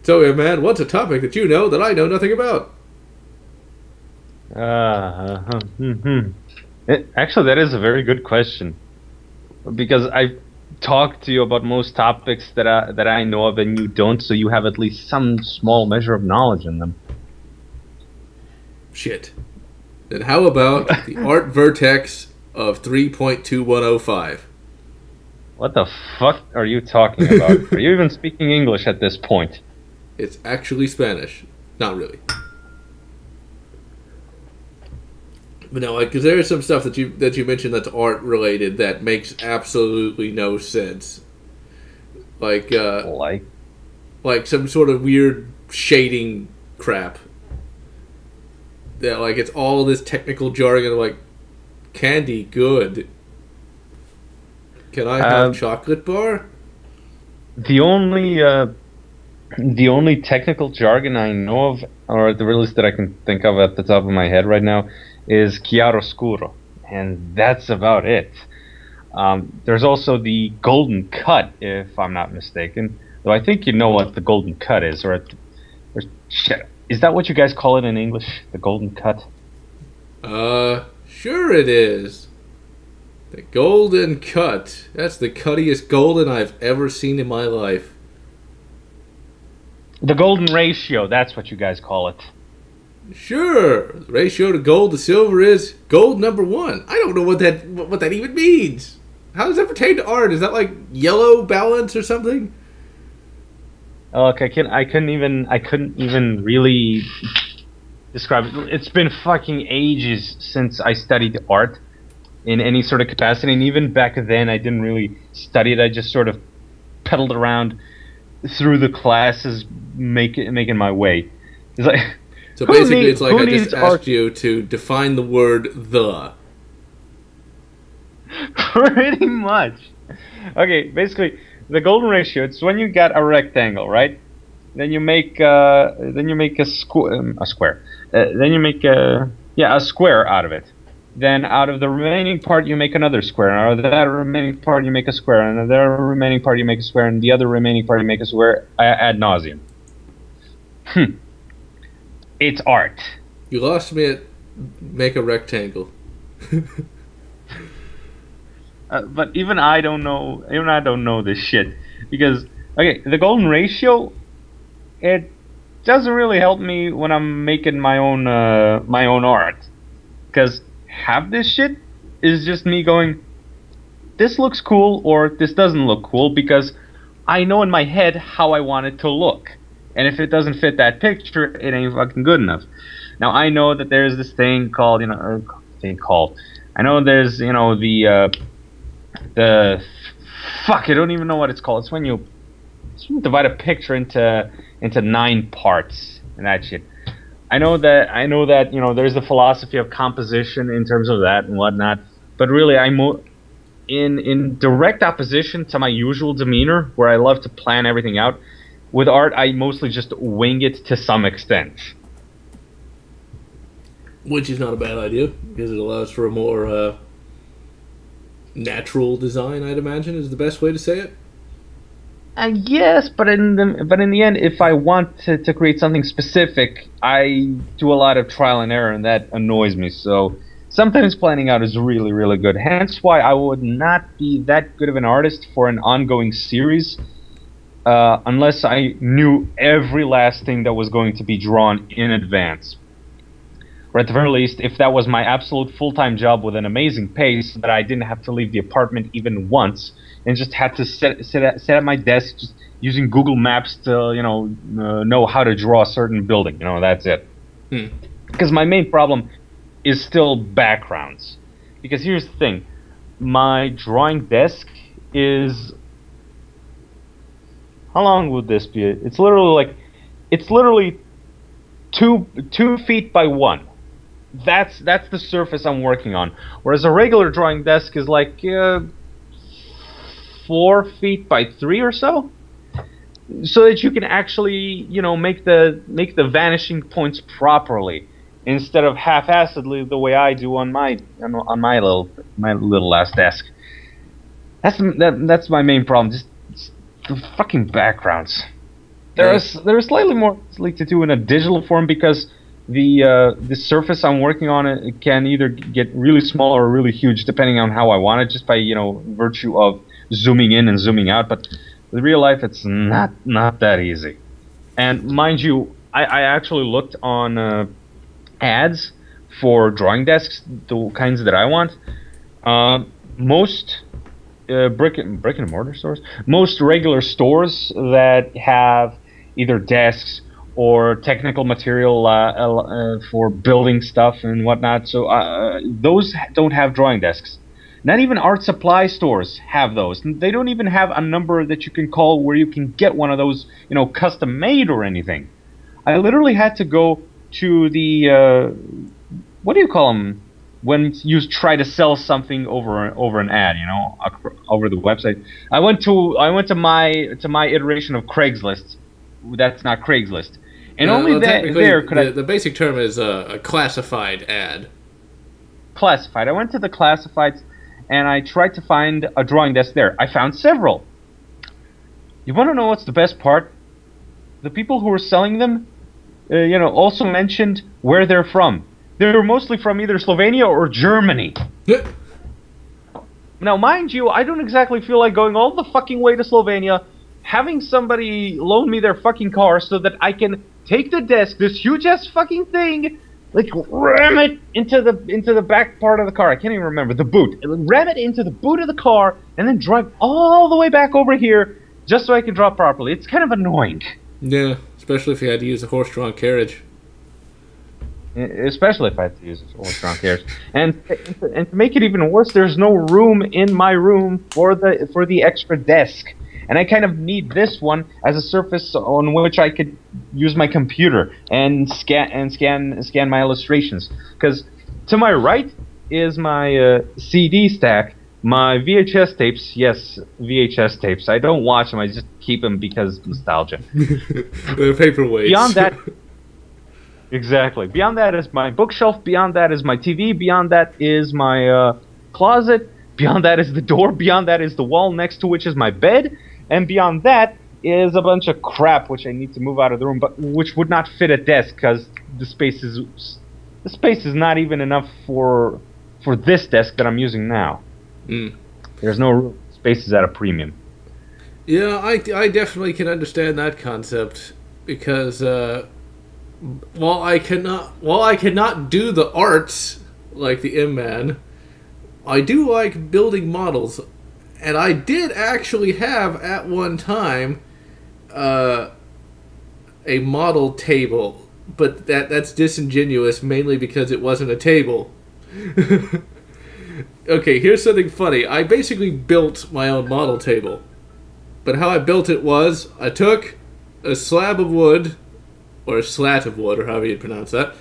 So, yeah, man, what's a topic that you know that I know nothing about? Actually, that is a very good question. Because I've talked to you about most topics that I know of and you don't, so you have at least some small measure of knowledge in them. Shit. Then how about the art vertex of 3.2105? What the fuck are you talking about? Are you even speaking English at this point? It's actually Spanish. Not really. But no, because there is some stuff that you mentioned that's art related that makes absolutely no sense. Like some sort of weird shading crap. That like it's all this technical jargon like candy good. Can I have chocolate bar? The only technical jargon I know of, or at the very least that I can think of at the top of my head right now, is chiaroscuro, and that's about it. There's also the golden cut, if I'm not mistaken. Though I think you know what the golden cut is, or shit. Is that what you guys call it in English? The golden cut? Sure it is. The golden cut. That's the cuttiest golden I've ever seen in my life. The golden ratio, that's what you guys call it. Sure. The ratio to gold to silver is gold number 1. I don't know what that even means. How does that pertain to art? Is that like yellow balance or something? Look, I couldn't even really describe it. It's been fucking ages since I studied art in any sort of capacity, and even back then I didn't really study it. I just sort of pedaled around through the classes, making my way. It's like so basically, it's like I just asked you to define the word "the." Pretty much. Okay, basically, the golden ratio. It's when you got a rectangle, right? Then you make a square. Then you make a square out of it. Then out of the remaining part you make another square. And out of that remaining part you make a square. And out of the remaining part you make a square. And the other remaining part you make a square ad nauseum. It's art. You lost me at make a rectangle. But even I don't know. Even I don't know this shit because okay, the golden ratio, it doesn't really help me when I'm making my own art, because half this shit is just me going, this looks cool or this doesn't look cool because I know in my head how I want it to look, and if it doesn't fit that picture, it ain't fucking good enough. Now I know that there's this thing called I know there's the fuck, I don't even know what it's called. It's when you divide a picture into 9 parts and that shit. I know that there's the philosophy of composition in terms of that and whatnot, but really I'm in direct opposition to my usual demeanor where I love to plan everything out. With art, I mostly just wing it to some extent. Which is not a bad idea because it allows for a more natural design, I'd imagine, is the best way to say it. Yes, but in the end, if I want to create something specific, I do a lot of trial and error, and that annoys me. So sometimes planning out is really, really good. Hence why I would not be that good of an artist for an ongoing series unless I knew every last thing that was going to be drawn in advance. Or at the very least, if that was my absolute full-time job with an amazing pay, so that I didn't have to leave the apartment even once, and just had to sit at my desk just using Google Maps to, know how to draw a certain building. That's it. Because my main problem is still backgrounds. Because here's the thing. My drawing desk is... How long would this be? It's literally 2 feet by 1. That's the surface I'm working on. Whereas a regular drawing desk is like 4 feet by 3 or so, so that you can actually, make the vanishing points properly, instead of half-assedly the way I do on my little last desk. That's my main problem. Just the fucking backgrounds. They're slightly more easily to do in a digital form, because the surface I'm working on it can either get really small or really huge depending on how I want it, just by virtue of zooming in and zooming out. But in real life, it's not that easy. And mind you, I actually looked on ads for drawing desks, the kinds that I want. Most brick and mortar stores, most regular stores that have either desks or technical material for building stuff and whatnot, so those don't have drawing desks. Not even art supply stores have those. They don't even have a number that you can call where you can get one of those, custom made or anything. I literally had to go to the what do you call them when you try to sell something over an ad, over the website. I went to my iteration of Craigslist. That's not Craigslist, and only there could the basic term is a classified ad. Classified. I went to the classifieds, and I tried to find a drawing desk there. I found several. You want to know what's the best part? The people who were selling them, also mentioned where they're from. They're mostly from either Slovenia or Germany. Now, mind you, I don't exactly feel like going all the fucking way to Slovenia, having somebody loan me their fucking car so that I can take the desk, this huge-ass fucking thing, like ram it into the back part of the car. I can't even remember, the boot. Ram it into the boot of the car and then drive all the way back over here just so I can draw properly. It's kind of annoying. Yeah, especially if you had to use a horse-drawn carriage. Especially if I had to use a horse-drawn carriage. And to make it even worse, there's no room in my room for the extra desk. And I kind of need this one as a surface on which I could use my computer and scan my illustrations. Because to my right is my CD stack, my VHS tapes. Yes, VHS tapes. I don't watch them. I just keep them because nostalgia. They're paperweights. Beyond that, exactly. Beyond that is my bookshelf. Beyond that is my TV. Beyond that is my closet. Beyond that is the door. Beyond that is the wall next to which is my bed. And beyond that is a bunch of crap which I need to move out of the room, but which would not fit a desk because the space is not even enough for this desk that I'm using now. There's no room. Space is at a premium. Yeah, I definitely can understand that concept, because while I cannot do the arts like the M-Man, I do like building models. And I did actually have, at one time, a model table. But that's disingenuous, mainly because it wasn't a table. Okay, here's something funny. I basically built my own model table. But how I built it was, I took a slab of wood, or a slat of wood, or however you'd pronounce that,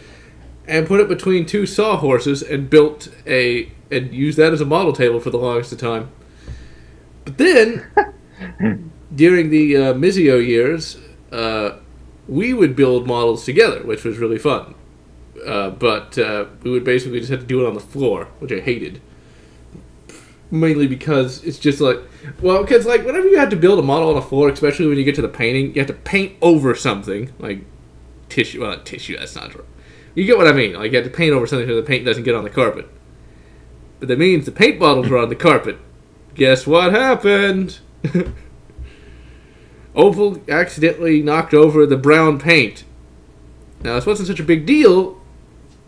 and put it between two sawhorses and and used that as a model table for the longest of time. But then, during the Mizio years, we would build models together, which was really fun. But we would basically just have to do it on the floor, which I hated. Mainly because it's just like, well, because like whenever you have to build a model on the floor, especially when you get to the painting, you have to paint over something, like tissue. Well, not tissue, that's not true. You get what I mean. Like you have to paint over something so the paint doesn't get on the carpet. But that means the paint bottles are on the carpet. Guess what happened? Opal accidentally knocked over the brown paint. Now, this wasn't such a big deal,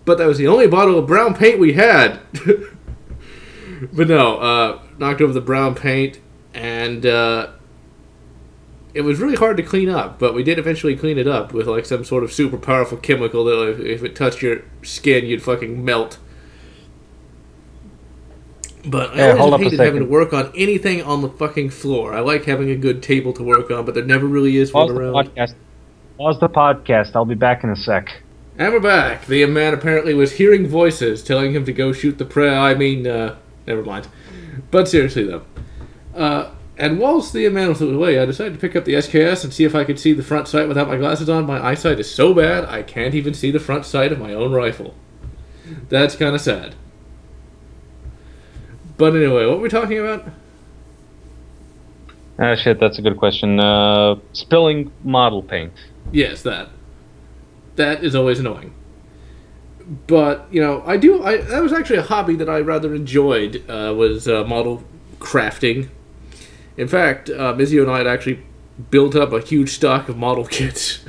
but that was the only bottle of brown paint we had. But no, knocked over the brown paint, and it was really hard to clean up, but we did eventually clean it up with like some sort of super powerful chemical that if it touched your skin, you'd fucking melt. But I always hated having to work on anything on the fucking floor. I like having a good table to work on, but there never really is one around. Pause the podcast. I'll be back in a sec. And we're back. The man apparently was hearing voices telling him to go shoot the prey. I mean, never mind. But seriously, though. And whilst the man was away, I decided to pick up the SKS and see if I could see the front sight without my glasses on. My eyesight is so bad, I can't even see the front sight of my own rifle. That's kind of sad. But anyway, what were we talking about? Ah, shit, that's a good question. Spilling model paint. Yes, that. That is always annoying. But, you know, that was actually a hobby that I rather enjoyed, was model crafting. In fact, Mizio and I had actually built up a huge stock of model kits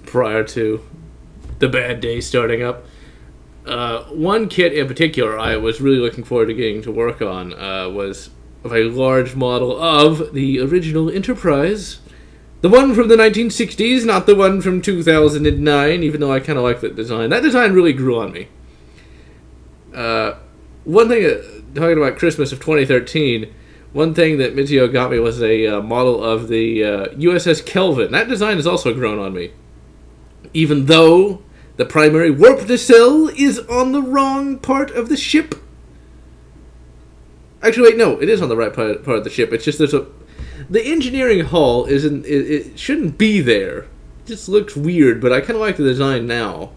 prior to the bad days starting up. One kit in particular I was really looking forward to getting to work on was of a large model of the original Enterprise. The one from the 1960s, not the one from 2009, even though I kind of like that design. That design really grew on me. One thing, talking about Christmas of 2013, one thing that Mizio got me was a model of the USS Kelvin. That design has also grown on me. Even though the primary warp nacelle is on the wrong part of the ship. Actually, wait, no, it is on the right part of the ship. It's just there's a... The engineering hull isn't... It shouldn't be there. It just looks weird, but I kind of like the design now.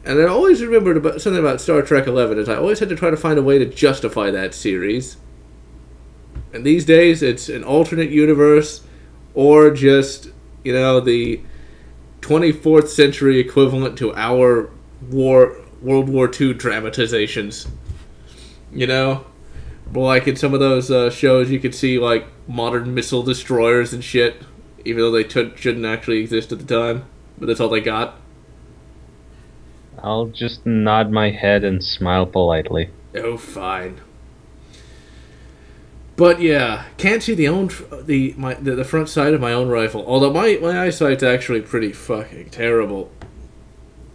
And I always remembered about something about Star Trek 11, is I always had to try to find a way to justify that series. And these days, it's an alternate universe, or just, you know, the 24th century equivalent to our World War II dramatizations. You know? Like in some of those shows, you could see, like, modern missile destroyers and shit, even though they shouldn't actually exist at the time. But that's all they got. I'll just nod my head and smile politely. Oh, fine. But yeah, can't see the front sight of my own rifle. Although my eyesight's actually pretty fucking terrible.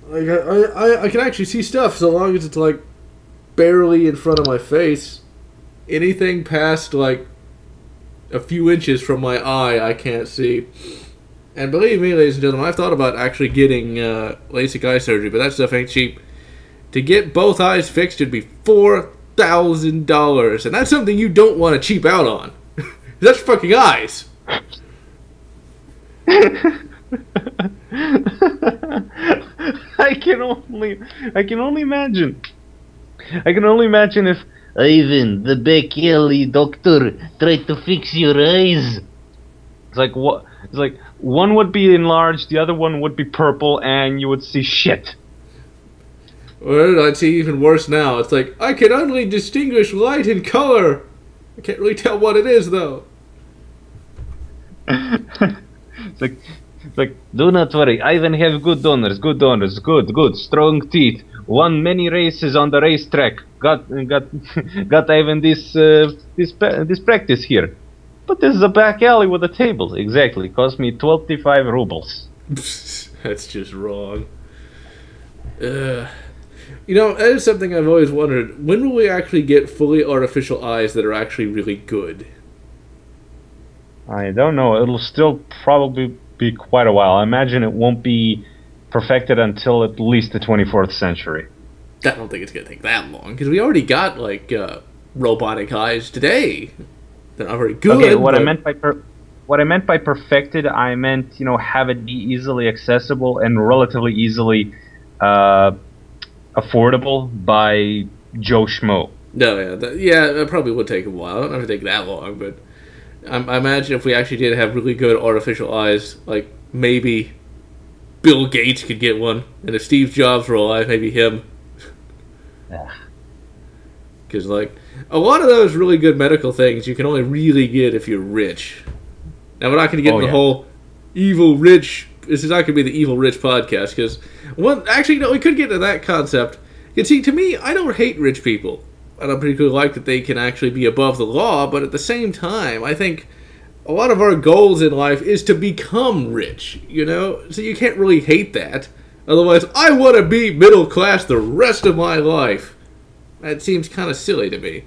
Like I can actually see stuff so long as it's like barely in front of my face. Anything past like a few inches from my eye, I can't see. And believe me, ladies and gentlemen, I've thought about actually getting LASIK eye surgery, but that stuff ain't cheap. To get both eyes fixed, it'd be $4,000, and that's something you don't want to cheap out on. That's fucking eyes. I can only imagine. I can only imagine if Ivan, the back alley doctor, tried to fix your eyes. It's like what? It's like one would be enlarged, the other one would be purple, and you would see shit. Well, I'd see even worse now. It's like, I can only distinguish light and color. I can't really tell what it is, though. It's like, do not worry. Ivan have good donors, good, strong teeth. Won many races on the racetrack. Got Ivan this practice here. But this is a back alley with a table. Exactly. Cost me 25 rubles. That's just wrong. You know, that is something I've always wondered. When will we actually get fully artificial eyes that are actually really good? I don't know. It'll still probably be quite a while. I imagine it won't be perfected until at least the 24th century. I don't think it's going to take that long, because we already got, like, robotic eyes today. They're not very good. Okay, what I meant by perfected, I meant, you know, have it be easily accessible and relatively easily affordable by Joe Schmo. No, yeah, that probably would take a while. I don't know if it would take that long, but I imagine if we actually did have really good artificial eyes, like maybe Bill Gates could get one, and if Steve Jobs were alive, maybe him. Because, like, a lot of those really good medical things you can only really get if you're rich. Now, we're not going to get into the whole evil rich. This is not going to be the evil rich podcast, because, well, actually, no, we could get into that concept. You see, to me, I don't hate rich people. I don't particularly like that they can actually be above the law, but at the same time, I think a lot of our goals in life is to become rich, you know? So you can't really hate that. Otherwise, I want to be middle class the rest of my life. That seems kind of silly to me.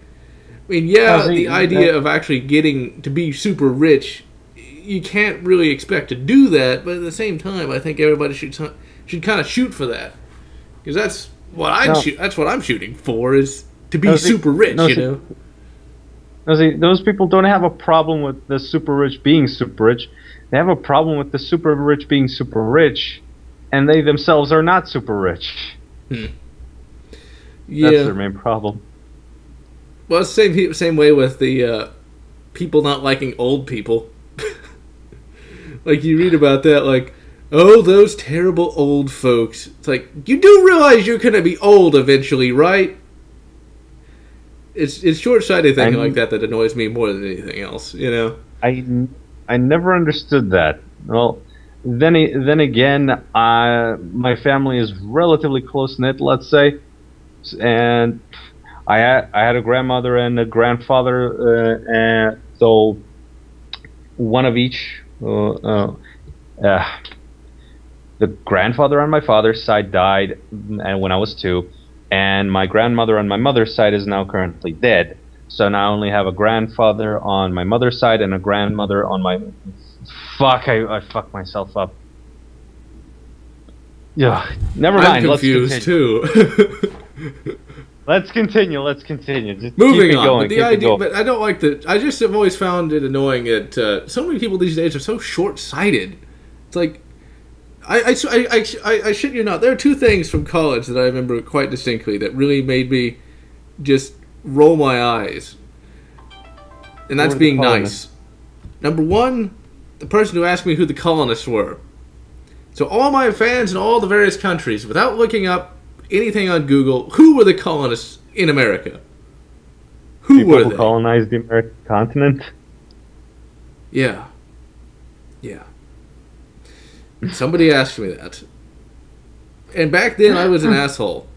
I mean, yeah, the idea of actually getting to be super rich, you can't really expect to do that, but at the same time, I think everybody should kind of shoot for that. Because that's what I'm shooting for, is to be super rich, you know? See, those people don't have a problem with the super rich being super rich. They have a problem with the super rich being super rich, and they themselves are not super rich. Yeah. That's their main problem. Well, it's the same way with the people not liking old people. Like, you read about that, like, oh, those terrible old folks. It's like, you do realize you're going to be old eventually, right? It's short-sighted thinking like that annoys me more than anything else, you know? I never understood that. Well, then again, my family is relatively close-knit, let's say, and I had a grandmother and a grandfather, and so one of each. The grandfather on my father's side died when I was 2, and my grandmother on my mother's side is now currently dead. So now I only have a grandfather on my mother's side and a grandmother on my... Fuck, I fucked myself up. Yeah, never mind. I'm confused too. Let's continue. Just moving keep on. Going, but the idea, but I don't like the. I just have always found it annoying that so many people these days are so short-sighted. It's like, I shit you not. There are 2 things from college that I remember quite distinctly that really made me just roll my eyes, and that's being nice. Number 1, the person who asked me who the colonists were. So all my fans in all the various countries, without looking up anything on Google, who were the colonists in America? Who were they? People colonized the American continent? Yeah. Somebody asked me that. And back then I was an asshole.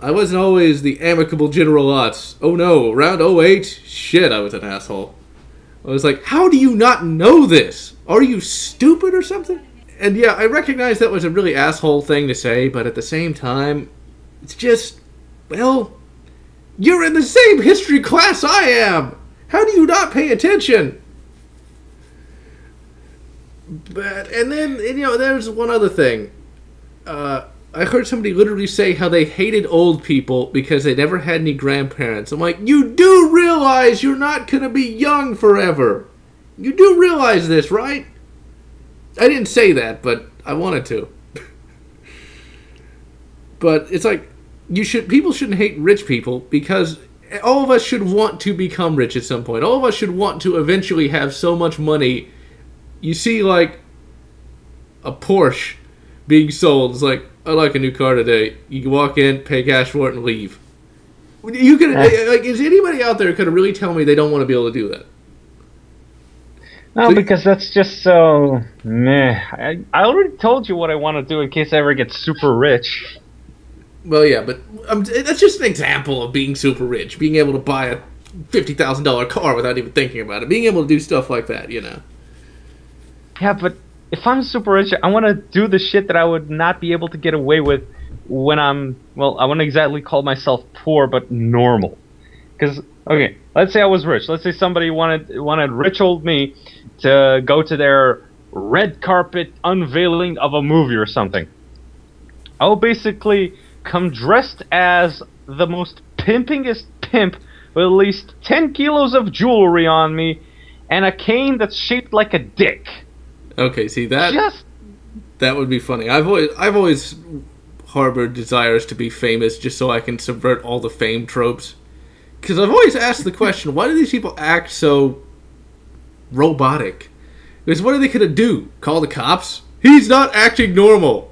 I wasn't always the amicable GeneralLotz. Oh no, around 08, shit, I was an asshole. I was like, how do you not know this? Are you stupid or something? And yeah, I recognize that was a really asshole thing to say, but at the same time, it's just, well, you're in the same history class I am. How do you not pay attention? And then, there's one other thing. I heard somebody literally say how they hated old people because they never had any grandparents. I'm like, you do realize you're not going to be young forever. You do realize this, right? I didn't say that, but I wanted to. But it's like, people shouldn't hate rich people because all of us should want to become rich at some point. All of us should want to eventually have so much money. You see, like, a Porsche being sold. It's like, I like a new car today. You can walk in, pay cash for it, and leave. You can, like, is anybody out there could really tell me they don't want to be able to do that? No, because that's just so meh. I already told you what I want to do in case I ever get super rich. Well, yeah, but that's just an example of being super rich. Being able to buy a $50,000 car without even thinking about it. Being able to do stuff like that, you know. Yeah, but if I'm super rich, I want to do the shit that I would not be able to get away with when I'm... Well, I wouldn't exactly call myself poor, but normal. Because, okay, let's say I was rich. Let's say somebody wanted rich old me to go to their red carpet unveiling of a movie or something. I'll basically come dressed as the most pimpingest pimp with at least 10 kilos of jewelry on me and a cane that's shaped like a dick. Okay, see that would be funny. I've always harbored desires to be famous just so I can subvert all the fame tropes. Because I've always asked the question, why do these people act so robotic? Because what are they gonna do? Call the cops? He's not acting normal.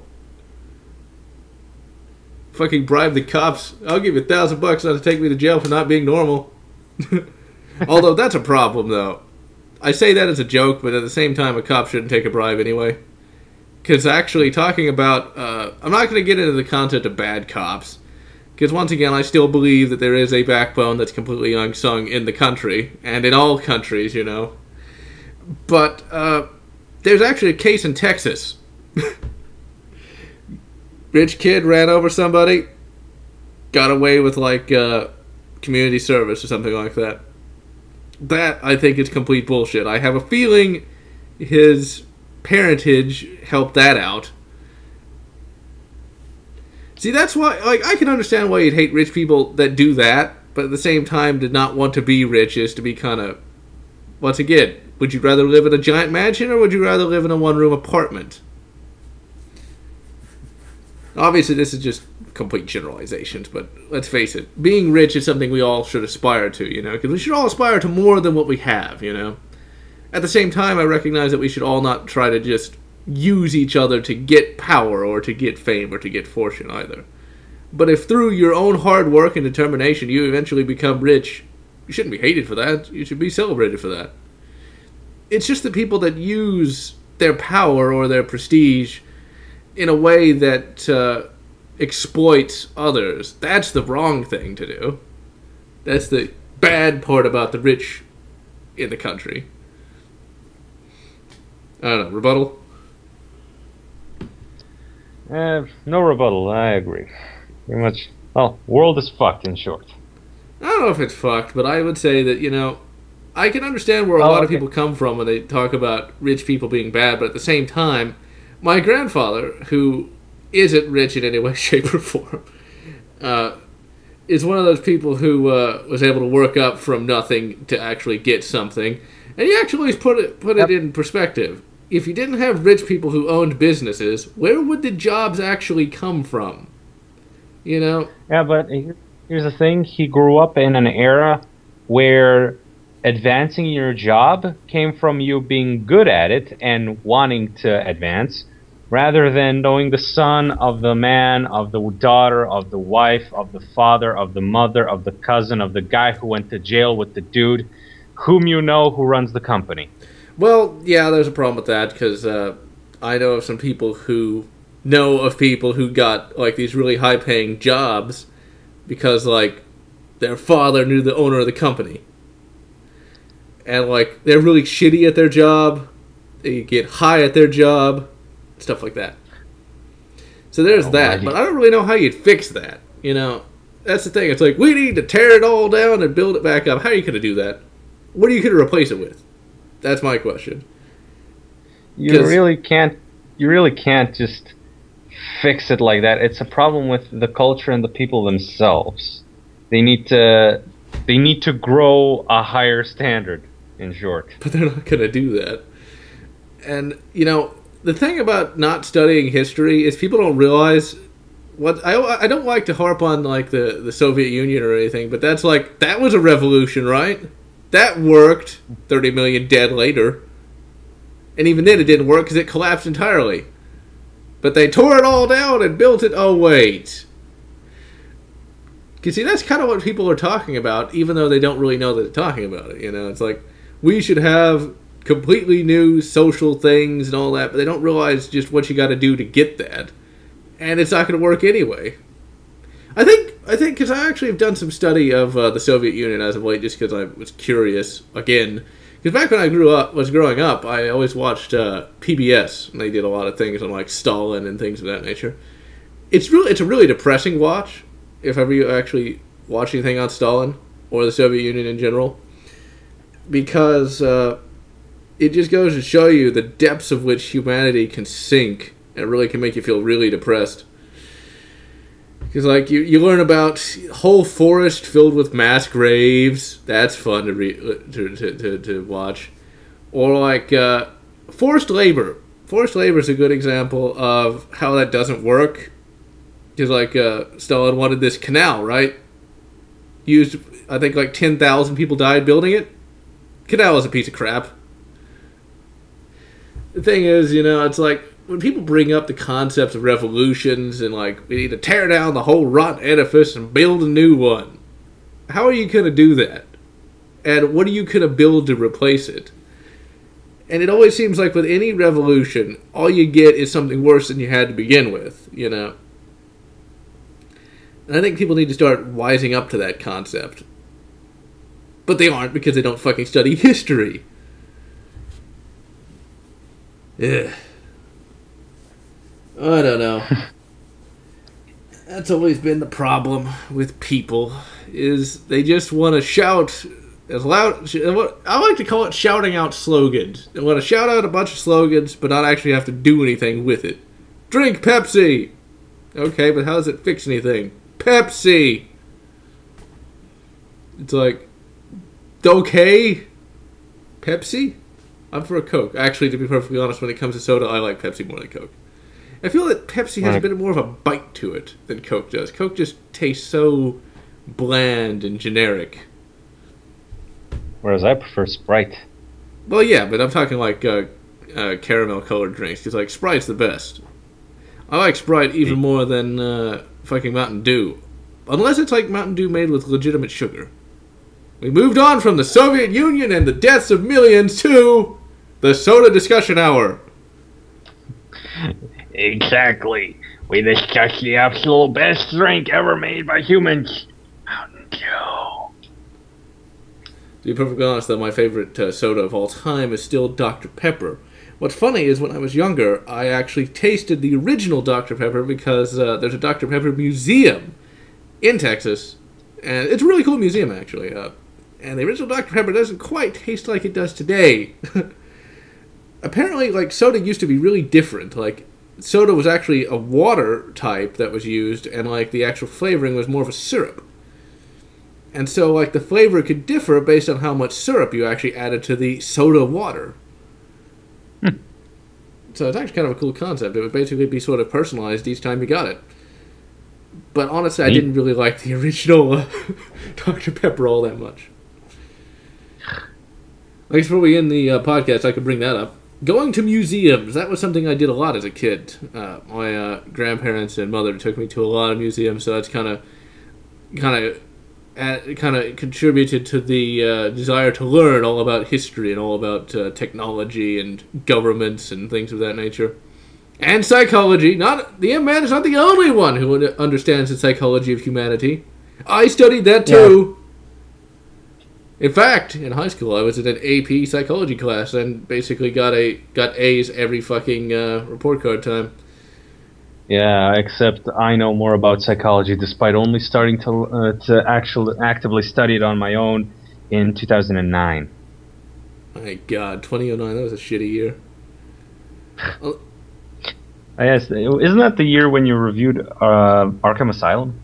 Fucking bribe the cops. I'll give you $1,000 not to take me to jail for not being normal. Although that's a problem, though. I say that as a joke, but at the same time, a cop shouldn't take a bribe anyway. Because actually, talking about... I'm not going to get into the content of bad cops. Because once again, I still believe that there is a backbone that's completely unsung in the country. And in all countries, you know. But there's actually a case in Texas. Rich kid ran over somebody. Got away with, like, community service or something like that. That, I think, is complete bullshit. I have a feeling his parentage helped that out. See, that's why, like, I can understand why you'd hate rich people that do that. but at the same time to not want to be rich is to be kind of... Once again, would you rather live in a giant mansion or would you rather live in a one-room apartment? Obviously, this is just complete generalizations, but let's face it. Being rich is something we all should aspire to, you know? Because we should all aspire to more than what we have, you know? At the same time, I recognize that we should all not try to just use each other to get power or to get fame or to get fortune either. But if through your own hard work and determination you eventually become rich, you shouldn't be hated for that. You should be celebrated for that. It's just the people that use their power or their prestige in a way that exploits others. That's the wrong thing to do. That's the bad part about the rich in the country. I don't know. Rebuttal? No rebuttal. I agree. Pretty much. Well, world is fucked, in short. I don't know if it's fucked, but I would say that, you know, I can understand where a lot of people come from when they talk about rich people being bad, but at the same time, my grandfather, who isn't rich in any way, shape, or form, is one of those people who was able to work up from nothing to actually get something. And he actually put it in perspective. If you didn't have rich people who owned businesses, where would the jobs actually come from? You know? Yeah, but here's the thing. He grew up in an era where advancing your job came from you being good at it and wanting to advance, rather than knowing the son of the man, of the daughter, of the wife, of the father, of the mother, of the cousin, of the guy who went to jail with the dude whom you know who runs the company. Well, yeah, there's a problem with that, because I know of some people who know of people who got, like, these really high-paying jobs because, like, their father knew the owner of the company. And, like, they're really shitty at their job, they get high at their job, stuff like that. So there's that, but I don't really know how you'd fix that, you know? That's the thing, it's like, we need to tear it all down and build it back up. How are you going to do that? What are you going to replace it with? That's my question. You really can't just fix it like that. It's a problem with the culture and the people themselves. They need to grow a higher standard, in short. But they're not going to do that. And, you know, the thing about not studying history is people don't realize what... I don't like to harp on, like, the Soviet Union or anything, but that's like... That was a revolution, right? That worked. 30 million dead later. And even then it didn't work because it collapsed entirely. But they tore it all down and built it... Oh, wait. Because, see, that's kind of what people are talking about, even though they don't really know that they're talking about it, you know? It's like, we should have completely new social things and all that, but they don't realize just what you got to do to get that. And it's not going to work anyway. I think, because I actually have done some study of the Soviet Union as of late, just because I was curious, again. Because back when I was growing up, I always watched PBS, and they did a lot of things on, like, Stalin and things of that nature. It's a really depressing watch, if ever you actually watch anything on Stalin, or the Soviet Union in general. Because it just goes to show you the depths of which humanity can sink, and it really can make you feel really depressed. Because, like, you learn about whole forest filled with mass graves. That's fun to watch. Or, like, forced labor. Forced labor is a good example of how that doesn't work. Because, like, Stalin wanted this canal, right? Used, I think, like 10,000 people died building it. Canal is a piece of crap. The thing is, you know, it's like, when people bring up the concepts of revolutions and, like, we need to tear down the whole rotten edifice and build a new one, how are you going to do that? And what are you going to build to replace it? And it always seems like with any revolution, all you get is something worse than you had to begin with, you know? And I think people need to start wising up to that concept. But they aren't, because they don't fucking study history. Ugh. I don't know. That's always been the problem with people, is they just want to shout as loud... I like to call it shouting out slogans. They want to shout out a bunch of slogans, but not actually have to do anything with it. Drink Pepsi! Okay, but how does it fix anything? Pepsi! It's like, okay, Pepsi? I'm for a Coke. Actually, to be perfectly honest, when it comes to soda, I like Pepsi more than Coke. I feel that Pepsi has a bit more of a bite to it than Coke does. Coke just tastes so bland and generic. Whereas I prefer Sprite. Well, yeah, but I'm talking like caramel-colored drinks, because like Sprite's the best. I like Sprite even more than fucking Mountain Dew. Unless it's like Mountain Dew made with legitimate sugar. We moved on from the Soviet Union and the deaths of millions to the soda discussion hour. Exactly. We discuss the absolute best drink ever made by humans. Mountain Dew. To be perfectly honest, though, my favorite soda of all time is still Dr. Pepper. What's funny is when I was younger, I actually tasted the original Dr. Pepper because there's a Dr. Pepper museum in Texas. And it's a really cool museum, actually. And the original Dr. Pepper doesn't quite taste like it does today. Apparently, like, soda used to be really different. Like, soda was actually a water type that was used, and, like, the actual flavoring was more of a syrup. And so, like, the flavor could differ based on how much syrup you actually added to the soda water. So it's actually kind of a cool concept. It would basically be sort of personalized each time you got it. But honestly, I didn't really like the original Dr. Pepper all that much. I guess before we end the podcast, I could bring that up. Going to museums, that was something I did a lot as a kid. My grandparents and mother took me to a lot of museums, so that's kind of contributed to the desire to learn all about history and all about technology and governments and things of that nature. And psychology. The man is not the only one who understands the psychology of humanity. I studied that too. Yeah. In fact, in high school, I was in an AP psychology class and basically got A's every fucking report card time. Yeah, except I know more about psychology, despite only starting to actually actively study it on my own in 2009. My God, 2009, that was a shitty year. Yes, isn't that the year when you reviewed Arkham Asylum?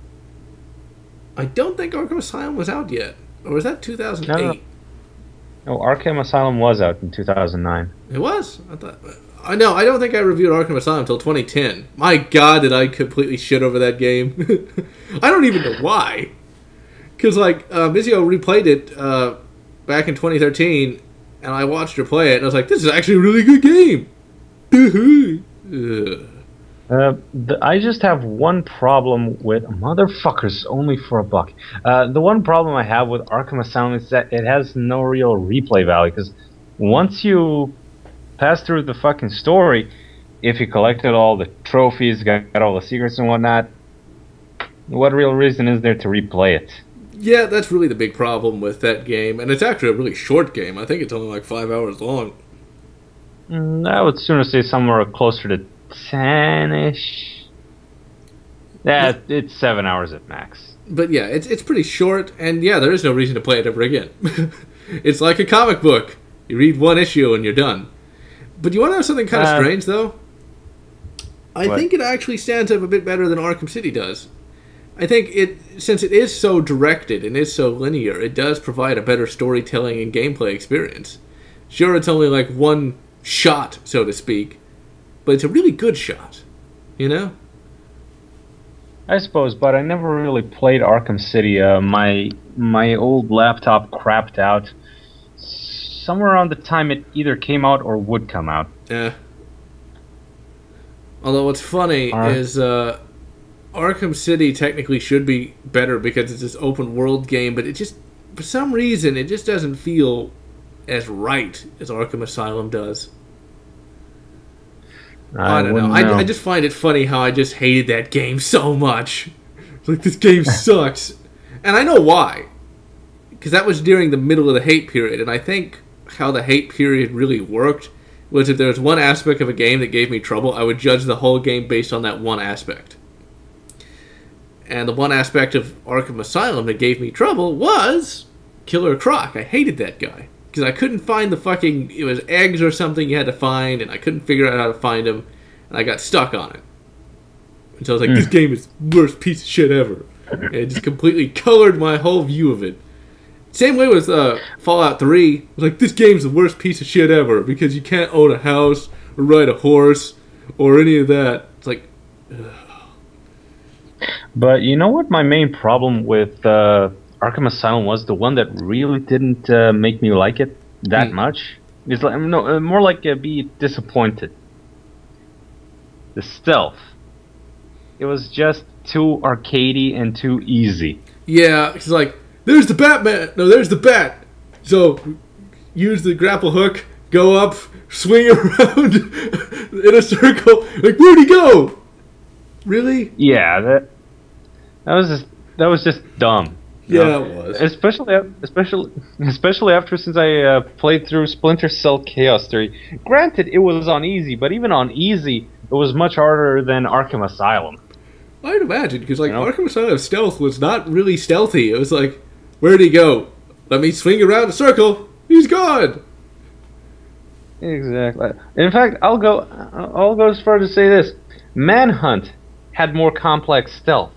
I don't think Arkham Asylum was out yet. Or was that 2008? No, Arkham Asylum was out in 2009. It was? I don't think I reviewed Arkham Asylum until 2010. My God, did I completely shit over that game. I don't even know why. Because, like, Mizio replayed it back in 2013, and I watched her play it, and I was like, this is actually a really good game. I just have one problem with motherfuckers only for $1. The one problem I have with Arkham Asylum is that it has no real replay value, because once you pass through the fucking story, if you collected all the trophies, got all the secrets and whatnot, what real reason is there to replay it? Yeah, that's really the big problem with that game, and it's actually a really short game. I think it's only like 5 hours long. I would sooner say somewhere closer to 10-ish. Yeah, it's 7 hours at max. But yeah, it's pretty short, and yeah, there is no reason to play it ever again. It's like a comic book. You read one issue and you're done. But you want to know something kind of strange, though? I think it actually stands up a bit better than Arkham City does. I think since it is so directed and is so linear, it does provide a better storytelling and gameplay experience. Sure, it's only like one shot, so to speak, but it's a really good shot, you know? I suppose, but I never really played Arkham City. My old laptop crapped out somewhere around the time it either came out or would come out. Yeah. Although what's funny is Arkham City technically should be better because it's this open world game, but it just, for some reason, it just doesn't feel as right as Arkham Asylum does. I don't know. I just find it funny how I just hated that game so much. It's like, this game sucks. And I know why. Because that was during the middle of the hate period, and I think how the hate period really worked was if there was one aspect of a game that gave me trouble, I would judge the whole game based on that one aspect. And the one aspect of Arkham Asylum that gave me trouble was Killer Croc. I hated that guy. Because I couldn't find the fucking... It was eggs or something you had to find, and I couldn't figure out how to find them, and I got stuck on it. And so I was like, this game is the worst piece of shit ever. And it just completely colored my whole view of it. Same way with Fallout 3. It was like, this game's the worst piece of shit ever because you can't own a house or ride a horse or any of that. It's like, ugh. But you know what my main problem with Arkham Asylum was? The one that really didn't make me like it that much? It's like, no, more like be disappointed. The stealth. It was just too arcadey and too easy. Yeah, it's like, there's the Batman! No, there's the Bat! So, use the grapple hook, go up, swing around in a circle. Like, where'd he go? Really? Yeah, that was just dumb. Yeah, it was. Especially after since I played through Splinter Cell Chaos Theory. Granted, it was on easy, but even on easy, it was much harder than Arkham Asylum. I'd imagine, because like Arkham Asylum stealth was not really stealthy. It was like, where'd he go? Let me swing around a circle. He's gone. Exactly. In fact, I'll go as far to say this: Manhunt had more complex stealth.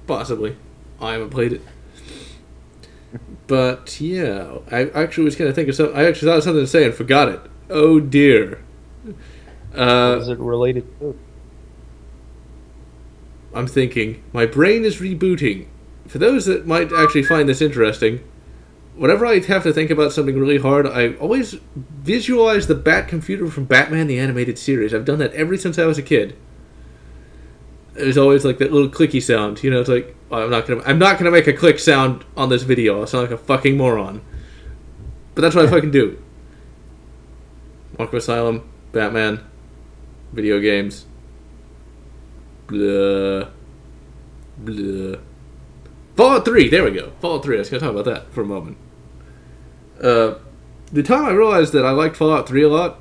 Possibly. I haven't played it. But yeah, I actually was going to think of something. I actually thought of something to say and forgot it. Oh dear. What is it related to? I'm thinking. My brain is rebooting. For those that might actually find this interesting, whenever I have to think about something really hard, I always visualize the Bat computer from Batman the Animated Series. I've done that ever since I was a kid. There's always like that little clicky sound. You know, it's like, well, I'm not gonna make a click sound on this video. I sound like a fucking moron. But that's what I fucking do. Arkham Asylum, Batman, video games. Blah. Blah. Fallout 3, there we go. Fallout 3, I was going to talk about that for a moment. The time I realized that I liked Fallout 3 a lot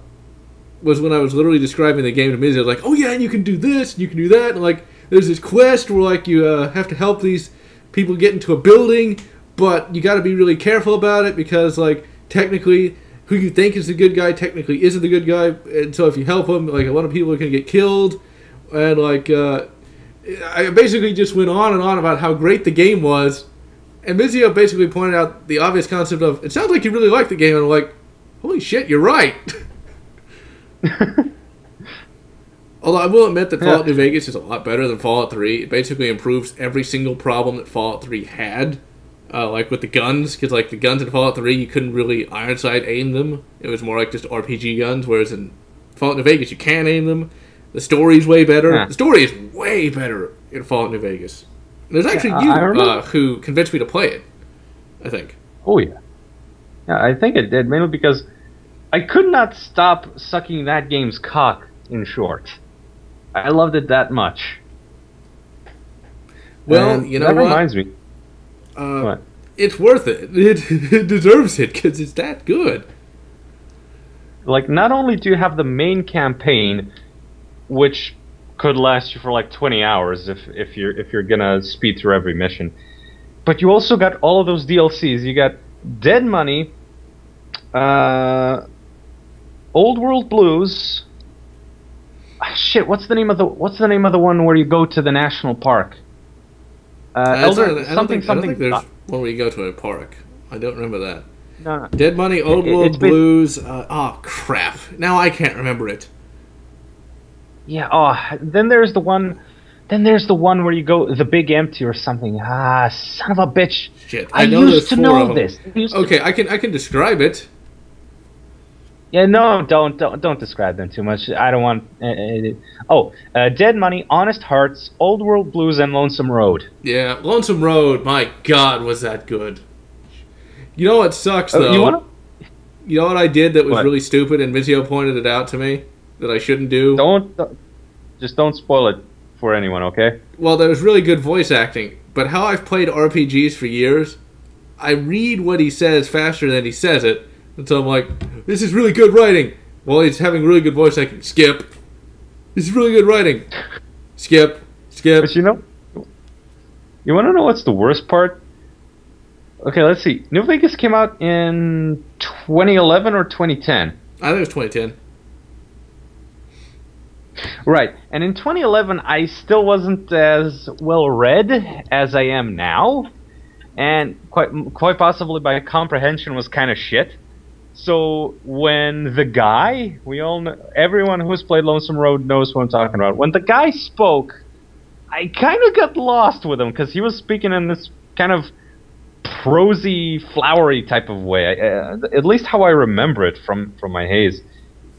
was when I was literally describing the game to Mizzy. I was like, oh yeah, and you can do this, and you can do that, and like, there's this quest where like you have to help these people get into a building, but you got to be really careful about it because like, technically, who you think is the good guy technically isn't the good guy, and so if you help them, like, a lot of people are going to get killed, and like, I basically just went on and on about how great the game was, and Mizio basically pointed out the obvious concept of, it sounds like you really like the game, and I'm like, holy shit, you're right. Although I will admit that Fallout New Vegas is a lot better than Fallout 3. It basically improves every single problem that Fallout 3 had. Like with the guns, because like the guns in Fallout 3, you couldn't really ironside aim them. It was more like just RPG guns, whereas in Fallout New Vegas, you can aim them. The story's way better. Yeah. The story is way better in Fallout New Vegas. And there's actually you who convinced me to play it, I think. Oh, yeah. Yeah, I think it did, mainly because I could not stop sucking that game's cock, in short. I loved it that much. Well, and you know what? That reminds me. What? It's worth it. It deserves it, because it's that good. Like, not only do you have the main campaign, which could last you for like 20 hours if you're gonna speed through every mission, but you also got all of those DLCs. You got Dead Money, Old World Blues. Shit, what's the name of the one where you go to the national park? I don't think there's one where you go to a park. I don't remember that. No. Dead Money, Old World Blues. Oh crap! Now I can't remember it. Yeah. Oh, then there's the one. Then there's the one where you go the Big Empty or something. Ah, son of a bitch! Shit! I used to know this. Okay, I can describe it. Yeah, no, don't describe them too much. I don't want. Dead Money, Honest Hearts, Old World Blues, and Lonesome Road. Yeah, Lonesome Road. My God, was that good? You know what sucks though? You know what I did that was really stupid, and Mizio pointed it out to me that I shouldn't do. Just don't spoil it for anyone, okay? Well, there was really good voice acting, but how I've played RPGs for years, I read what he says faster than he says it. And so I'm like, this is really good writing. Well, he's having really good voice acting. Skip. This is really good writing. Skip. But you know, you want to know what's the worst part? Okay, let's see. New Vegas came out in 2011 or 2010? I think it was 2010. Right. And in 2011, I still wasn't as well read as I am now. and quite possibly my comprehension was kind of shit. So when the guy, everyone who's played Lonesome Road knows what I'm talking about. When the guy spoke, I kind of got lost with him because he was speaking in this kind of prosy, flowery type of way. At least how I remember it from my haze.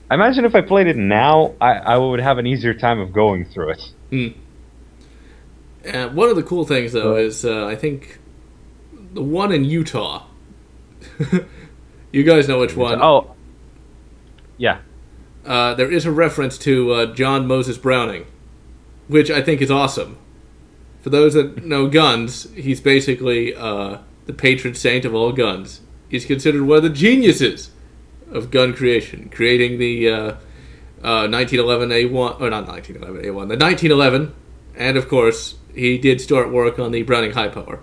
I imagine if I played it now, I would have an easier time of going through it. One of the cool things, though, is I think the one in Utah. You guys know which one. Oh, yeah. There is a reference to John Moses Browning, which I think is awesome. For those that know guns, he's basically the patron saint of all guns. He's considered one of the geniuses of gun creation, creating the 1911 A1, or not 1911 A1, the 1911, and of course, he did start work on the Browning High Power.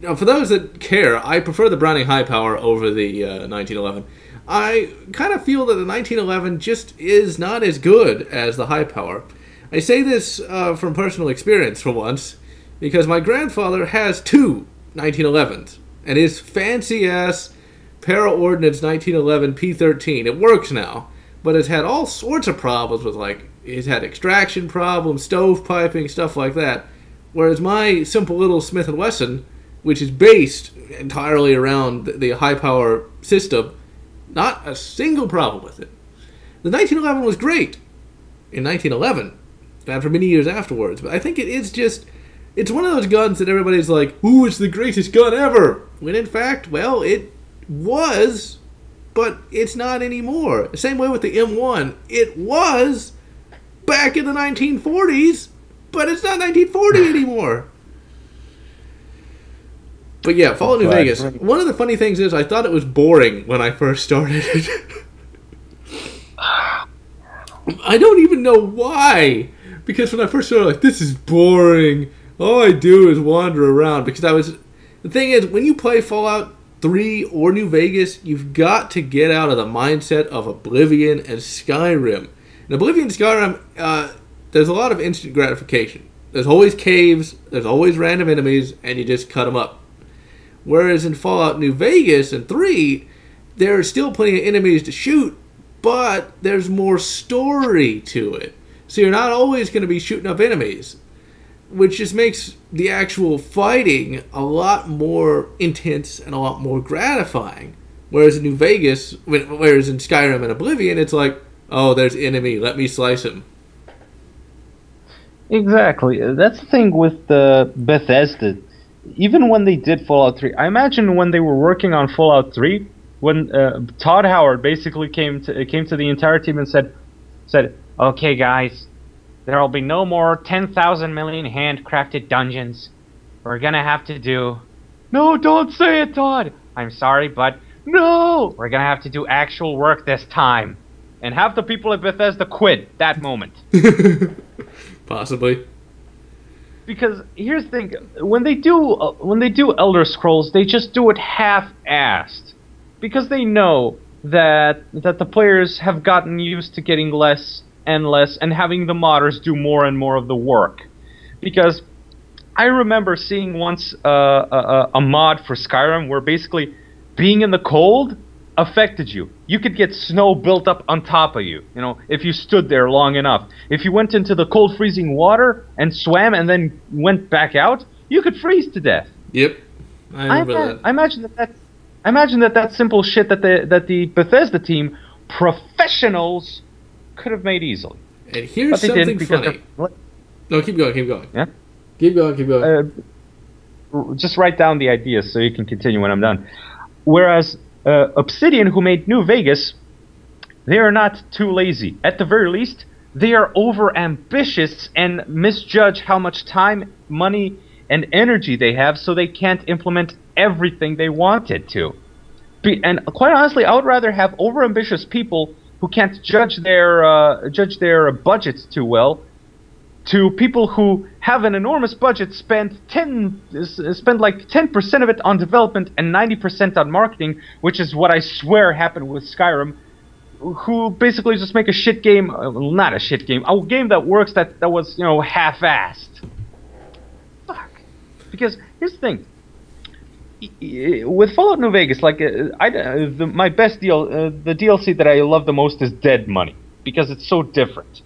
Now, for those that care, I prefer the Browning High Power over the 1911. I kind of feel that the 1911 just is not as good as the High Power. I say this from personal experience for once, because my grandfather has two 1911s, and his fancy-ass Para-Ordnance 1911 P13. It works now, but it's had all sorts of problems with, like, it's had extraction problems, stovepiping, stuff like that. Whereas my simple little Smith & Wesson, which is based entirely around the high-power system, not a single problem with it. The 1911 was great in 1911, and for many years afterwards, but I think it is just, it's one of those guns that everybody's like, ooh, it's the greatest gun ever! When in fact, well, it was, but it's not anymore. The same way with the M1. It was back in the 1940s, but it's not 1940 anymore. But yeah, Fallout New Vegas. One of the funny things is I thought it was boring when I first started it. I don't even know why. Because when I first started, like, this is boring. All I do is wander around. Because the thing is, when you play Fallout 3 or New Vegas, you've got to get out of the mindset of Oblivion and Skyrim. In Oblivion and Skyrim, there's a lot of instant gratification. There's always caves, there's always random enemies, and you just cut them up. Whereas in Fallout New Vegas and 3, there are still plenty of enemies to shoot, but there's more story to it. So you're not always going to be shooting up enemies, which just makes the actual fighting a lot more intense and a lot more gratifying. Whereas in New Vegas, whereas in Skyrim and Oblivion, it's like, oh, there's enemy, let me slice him. Exactly. That's the thing with Bethesda. Even when they did Fallout 3, I imagine when they were working on Fallout 3, when Todd Howard basically came to the entire team and said, okay guys, there'll be no more 10,000 million handcrafted dungeons. We're gonna have to do... No, don't say it, Todd! I'm sorry, but no! We're gonna have to do actual work this time. And half the people at Bethesda quit that moment. Possibly. Because here's the thing, when they do Elder Scrolls, they just do it half-assed. Because they know that the players have gotten used to getting less and less, and having the modders do more and more of the work. Because I remember seeing once a mod for Skyrim where basically being in the cold affected you. You could get snow built up on top of you, you know, if you stood there long enough. If you went into the cold freezing water and swam and then went back out, you could freeze to death. Yep. I remember that. I imagine that simple shit that the Bethesda team, professionals, could have made easily. And here's something funny. No, keep going. Yeah? Keep going. Just write down the ideas so you can continue when I'm done. Whereas Obsidian, who made New Vegas, they are not too lazy. At the very least, they are over-ambitious and misjudge how much time, money, and energy they have, so they can't implement everything they wanted to. And quite honestly, I would rather have over-ambitious people who can't judge their budgets too well, to people who have an enormous budget, spend like 10% of it on development and 90% on marketing, which is what I swear happened with Skyrim, who basically just make a shit game, not a shit game, a game that works that was, you know, half-assed. Fuck. Because here's the thing. with Fallout New Vegas, like my best deal, the DLC that I love the most is Dead Money because it's so different.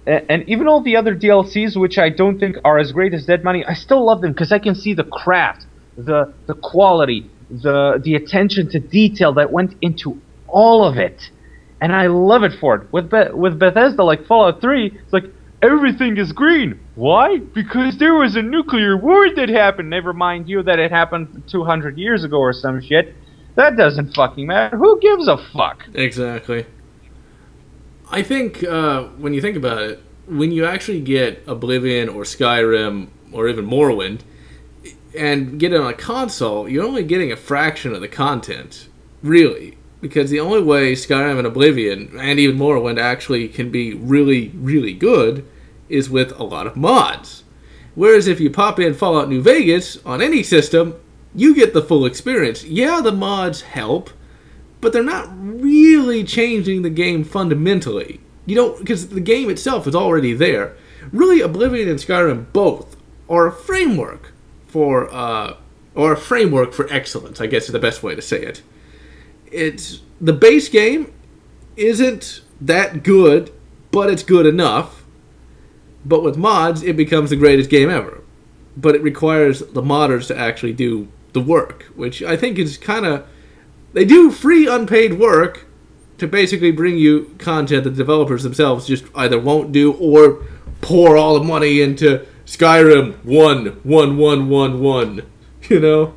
And even all the other DLCs, which I don't think are as great as Dead Money, I still love them because I can see the craft, the quality, the attention to detail that went into all of it, and I love it for it. With Bethesda, like Fallout 3, it's like everything is green. Why? Because there was a nuclear war that happened. Never mind you that it happened 200 years ago or some shit. That doesn't fucking matter. Who gives a fuck? Exactly. I think when you think about it, when you actually get Oblivion or Skyrim or even Morrowind and get it on a console, you're only getting a fraction of the content, really. Because the only way Skyrim and Oblivion and even Morrowind actually can be really, really good is with a lot of mods. Whereas if you pop in Fallout New Vegas on any system, you get the full experience. Yeah, the mods help, but they're not really changing the game fundamentally. You don't, because the game itself is already there. Really, Oblivion and Skyrim both are a framework for excellence, I guess is the best way to say it. It's the base game isn't that good, but it's good enough. But with mods, it becomes the greatest game ever. But it requires the modders to actually do the work, which I think is kind of... They do free unpaid work to basically bring you content that the developers themselves just either won't do or pour all the money into Skyrim 1. You know?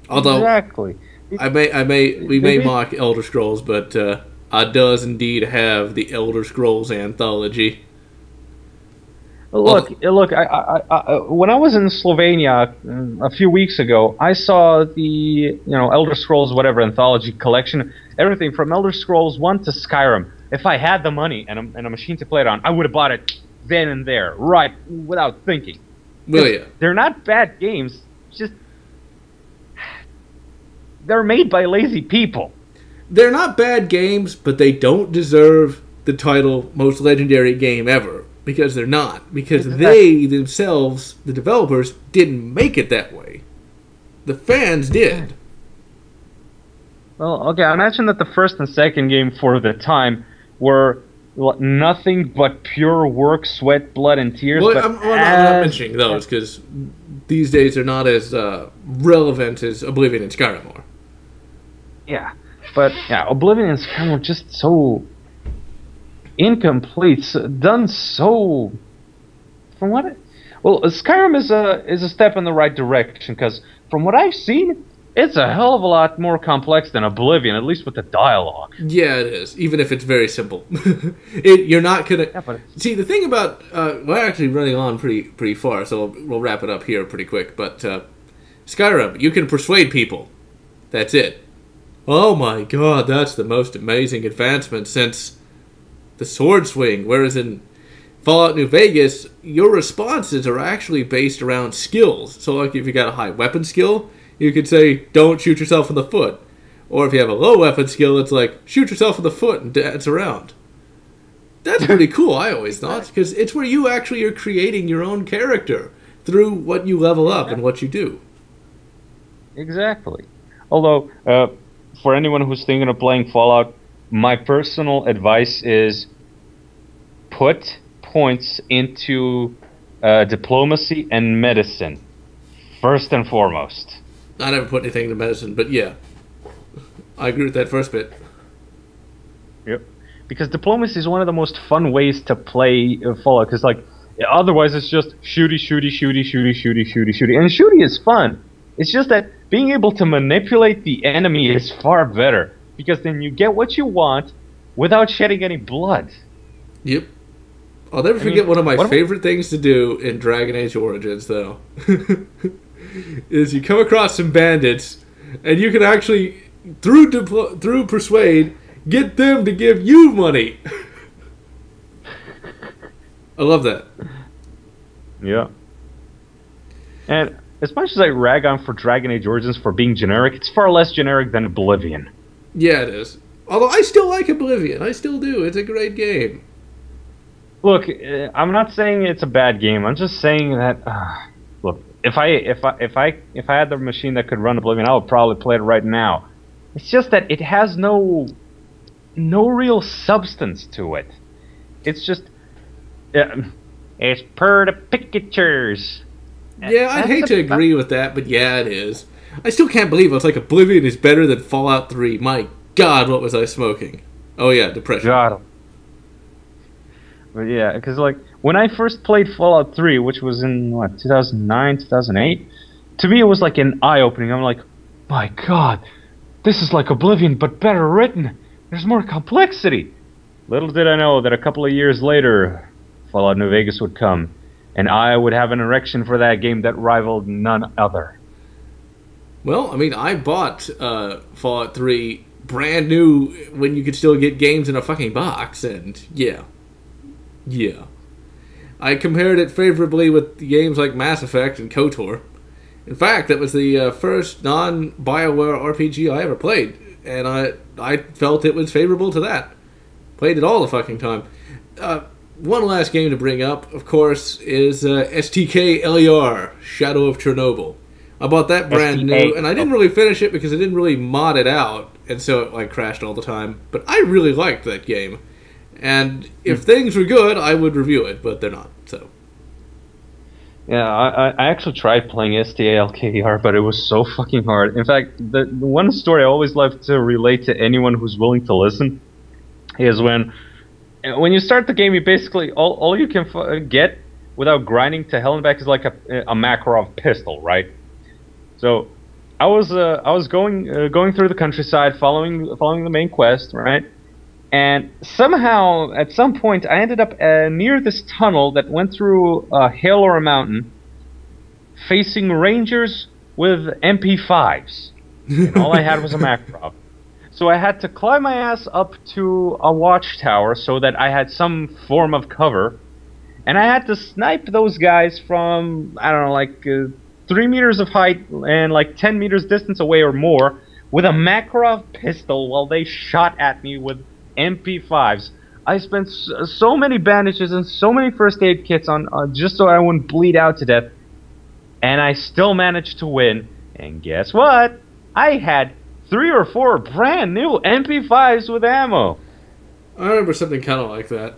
Although Exactly. we may mock Elder Scrolls, but it does indeed have the Elder Scrolls anthology. Look! When I was in Slovenia a few weeks ago, I saw the Elder Scrolls whatever anthology collection, everything from Elder Scrolls 1 to Skyrim. If I had the money and a machine to play it on, I would have bought it then and there, right, without thinking. Well, yeah. They're not bad games, just they're made by lazy people. They're not bad games, but they don't deserve the title Most Legendary Game Ever. Because they're not. Because they themselves, the developers, didn't make it that way. The fans did. Well, okay, I mentioned that the first and second game for the time were nothing but pure work, sweat, blood, and tears. Well, I'm not mentioning those, because these days they're not as relevant as Oblivion and Skyrim are. Yeah, but Oblivion and Skyrim were just so... incomplete, done so. From what? Well, Skyrim is a step in the right direction because from what I've seen, it's a hell of a lot more complex than Oblivion, at least with the dialogue. Yeah, it is. Even if it's very simple, you're not gonna see the thing about. We're actually running on pretty far, so we'll wrap it up here pretty quick. But Skyrim, you can persuade people. That's it. Oh my God, that's the most amazing advancement since the sword swing, whereas in Fallout New Vegas, your responses are actually based around skills. So like if you got a high weapon skill, you could say, don't shoot yourself in the foot. Or if you have a low weapon skill, it's like, shoot yourself in the foot and dance around. That's pretty cool, I always thought, because it's where you actually are creating your own character through what you level up and what you do. Exactly. Although, for anyone who's thinking of playing Fallout, my personal advice is put points into diplomacy and medicine, first and foremost. I never put anything into medicine, but yeah. I agree with that first bit. Yep. Because diplomacy is one of the most fun ways to play Fallout, because like, otherwise it's just shooty. And shooty is fun. It's just that being able to manipulate the enemy is far better. Because then you get what you want without shedding any blood. Yep. I'll never forget one of my favorite things to do in Dragon Age Origins, though. Is you come across some bandits, and you can actually, through persuade, get them to give you money. I love that. Yeah. And as much as I rag on for Dragon Age Origins for being generic, it's far less generic than Oblivion. Yeah, it is. Although I still like Oblivion. I still do. It's a great game. Look, I'm not saying it's a bad game. I'm just saying that... look, if I had the machine that could run Oblivion, I would probably play it right now. It's just that it has no real substance to it. It's just it's per the pictures. Yeah, I'd hate to agree with that, but yeah, it is. I still can't believe it's like Oblivion is better than Fallout 3. My God, what was I smoking? Oh yeah, depression. God. But yeah, because like when I first played Fallout 3, which was in what 2009, 2008, to me it was like an eye-opening. I'm like, my God, this is like Oblivion but better written. There's more complexity. Little did I know that a couple of years later, Fallout New Vegas would come, and I would have an erection for that game that rivaled none other. Well, I mean, I bought Fallout 3 brand new when you could still get games in a fucking box, and yeah. Yeah. I compared it favorably with games like Mass Effect and KOTOR. In fact, that was the first non-BioWare RPG I ever played, and I felt it was favorable to that. Played it all the fucking time. One last game to bring up, of course, is STK LER, Shadow of Chernobyl. I bought that brand new, and I didn't really finish it because I didn't really mod it out, and so it like crashed all the time. But I really liked that game. And if things were good, I would review it, but they're not, so. Yeah, I actually tried playing STALKER, but it was so fucking hard. In fact, the one story I always love to relate to anyone who's willing to listen is when you start the game, you basically, all you can get without grinding to hell and back is like a Makarov pistol, right? So, I was going through the countryside, following the main quest, right? And somehow, at some point, I ended up near this tunnel that went through a hill or a mountain, facing rangers with MP5s. And all I had was a Makarov. So I had to climb my ass up to a watchtower so that I had some form of cover. And I had to snipe those guys from, I don't know, like 3 meters of height and like 10 meters distance away or more with a Makarov pistol while they shot at me with MP5s. I spent so many bandages and so many first aid kits on just so I wouldn't bleed out to death, and I still managed to win. And guess what? I had 3 or 4 brand new MP5s with ammo. I remember something kind of like that.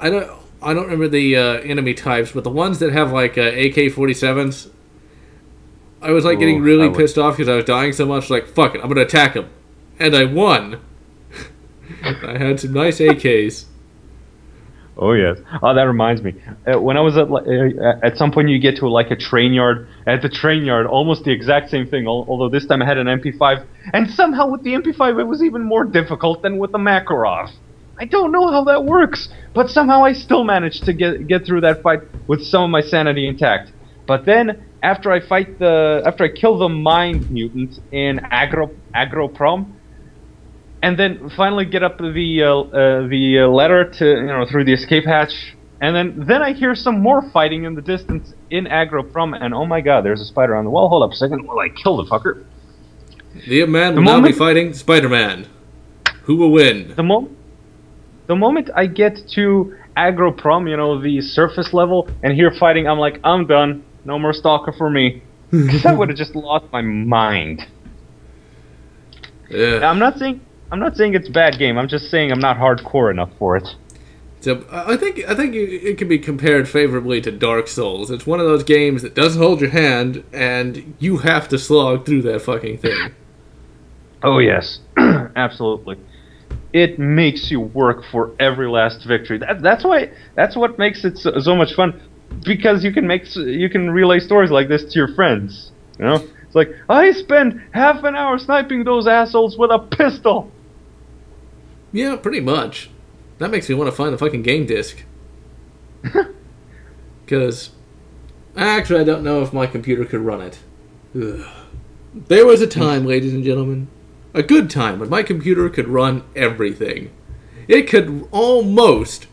I don't remember the enemy types, but the ones that have like AK-47s, I was like getting really pissed off because I was dying so much. Like, fuck it, I'm gonna attack them. And I won. I had some nice AKs. Oh yes. Oh, that reminds me. When I was at some point, you get to like a train yard. At the train yard, almost the exact same thing. Although this time I had an MP5, and somehow with the MP5 it was even more difficult than with the Makarov. I don't know how that works, but somehow I still managed to get through that fight with some of my sanity intact. But then after I kill the mind mutant in Agroprom. And then finally get up the ladder to through the escape hatch, and then I hear some more fighting in the distance in Agroprom, and oh my God, there's a spider on the wall. Hold up a second, while I kill the fucker. The man will now be fighting Spider-Man. Who will win? The moment I get to Agroprom, the surface level, and hear fighting, I'm like, I'm done. No more Stalker for me, because I would have just lost my mind. Yeah. I'm not saying it's a bad game. I'm just saying I'm not hardcore enough for it. So I think it can be compared favorably to Dark Souls. It's one of those games that doesn't hold your hand, and you have to slog through that fucking thing. Oh yes, absolutely. It makes you work for every last victory. That's what makes it so much fun, because you can relay stories like this to your friends. It's like, I spent half an hour sniping those assholes with a pistol. Yeah, pretty much. That makes me want to find the fucking game disc. Because, actually, I don't know if my computer could run it. Ugh. There was a time, ladies and gentlemen, a good time, when my computer could run everything. It could almost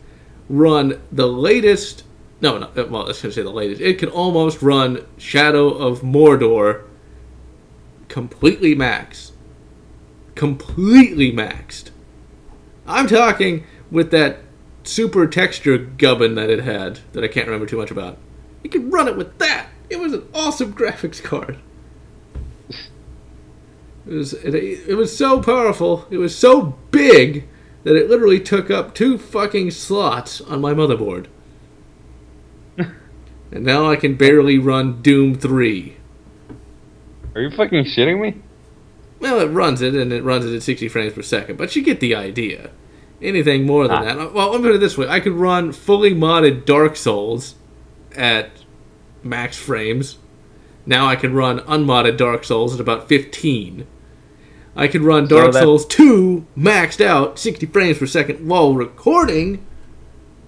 run the latest... No, well, I was going to say the latest. It could almost run Shadow of Mordor completely maxed. Completely maxed. I'm talking with that super texture gubbin that it had, that I can't remember too much about. You could run it with that. It was an awesome graphics card. It was so powerful. It was so big that it literally took up 2 fucking slots on my motherboard. And now I can barely run Doom 3. Are you fucking shitting me? Well, it runs it, and it runs it at 60 frames per second, but you get the idea. Anything more than that... Well, let me put it this way. I could run fully modded Dark Souls at max frames. Now I can run unmodded Dark Souls at about 15. I could run Dark Souls 2 maxed out, 60 frames per second, while recording,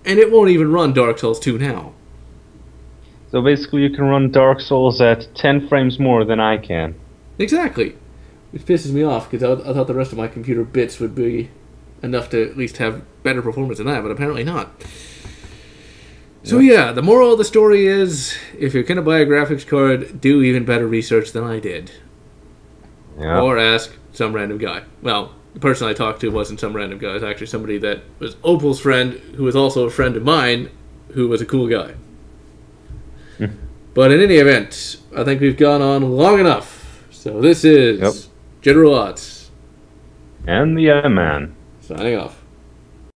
and it won't even run Dark Souls 2 now. So basically you can run Dark Souls at 10 frames more than I can. Exactly. Which pisses me off, because I thought the rest of my computer bits would be enough to at least have better performance than that, but apparently not. So yeah, the moral of the story is, if you're going to buy a graphics card, do even better research than I did. Yeah. Or ask some random guy. Well, the person I talked to wasn't some random guy. It was actually somebody that was Opal's friend, who was also a friend of mine, who was a cool guy. But in any event, I think we've gone on long enough. So this is GeneralLotz. And the Man. Signing off.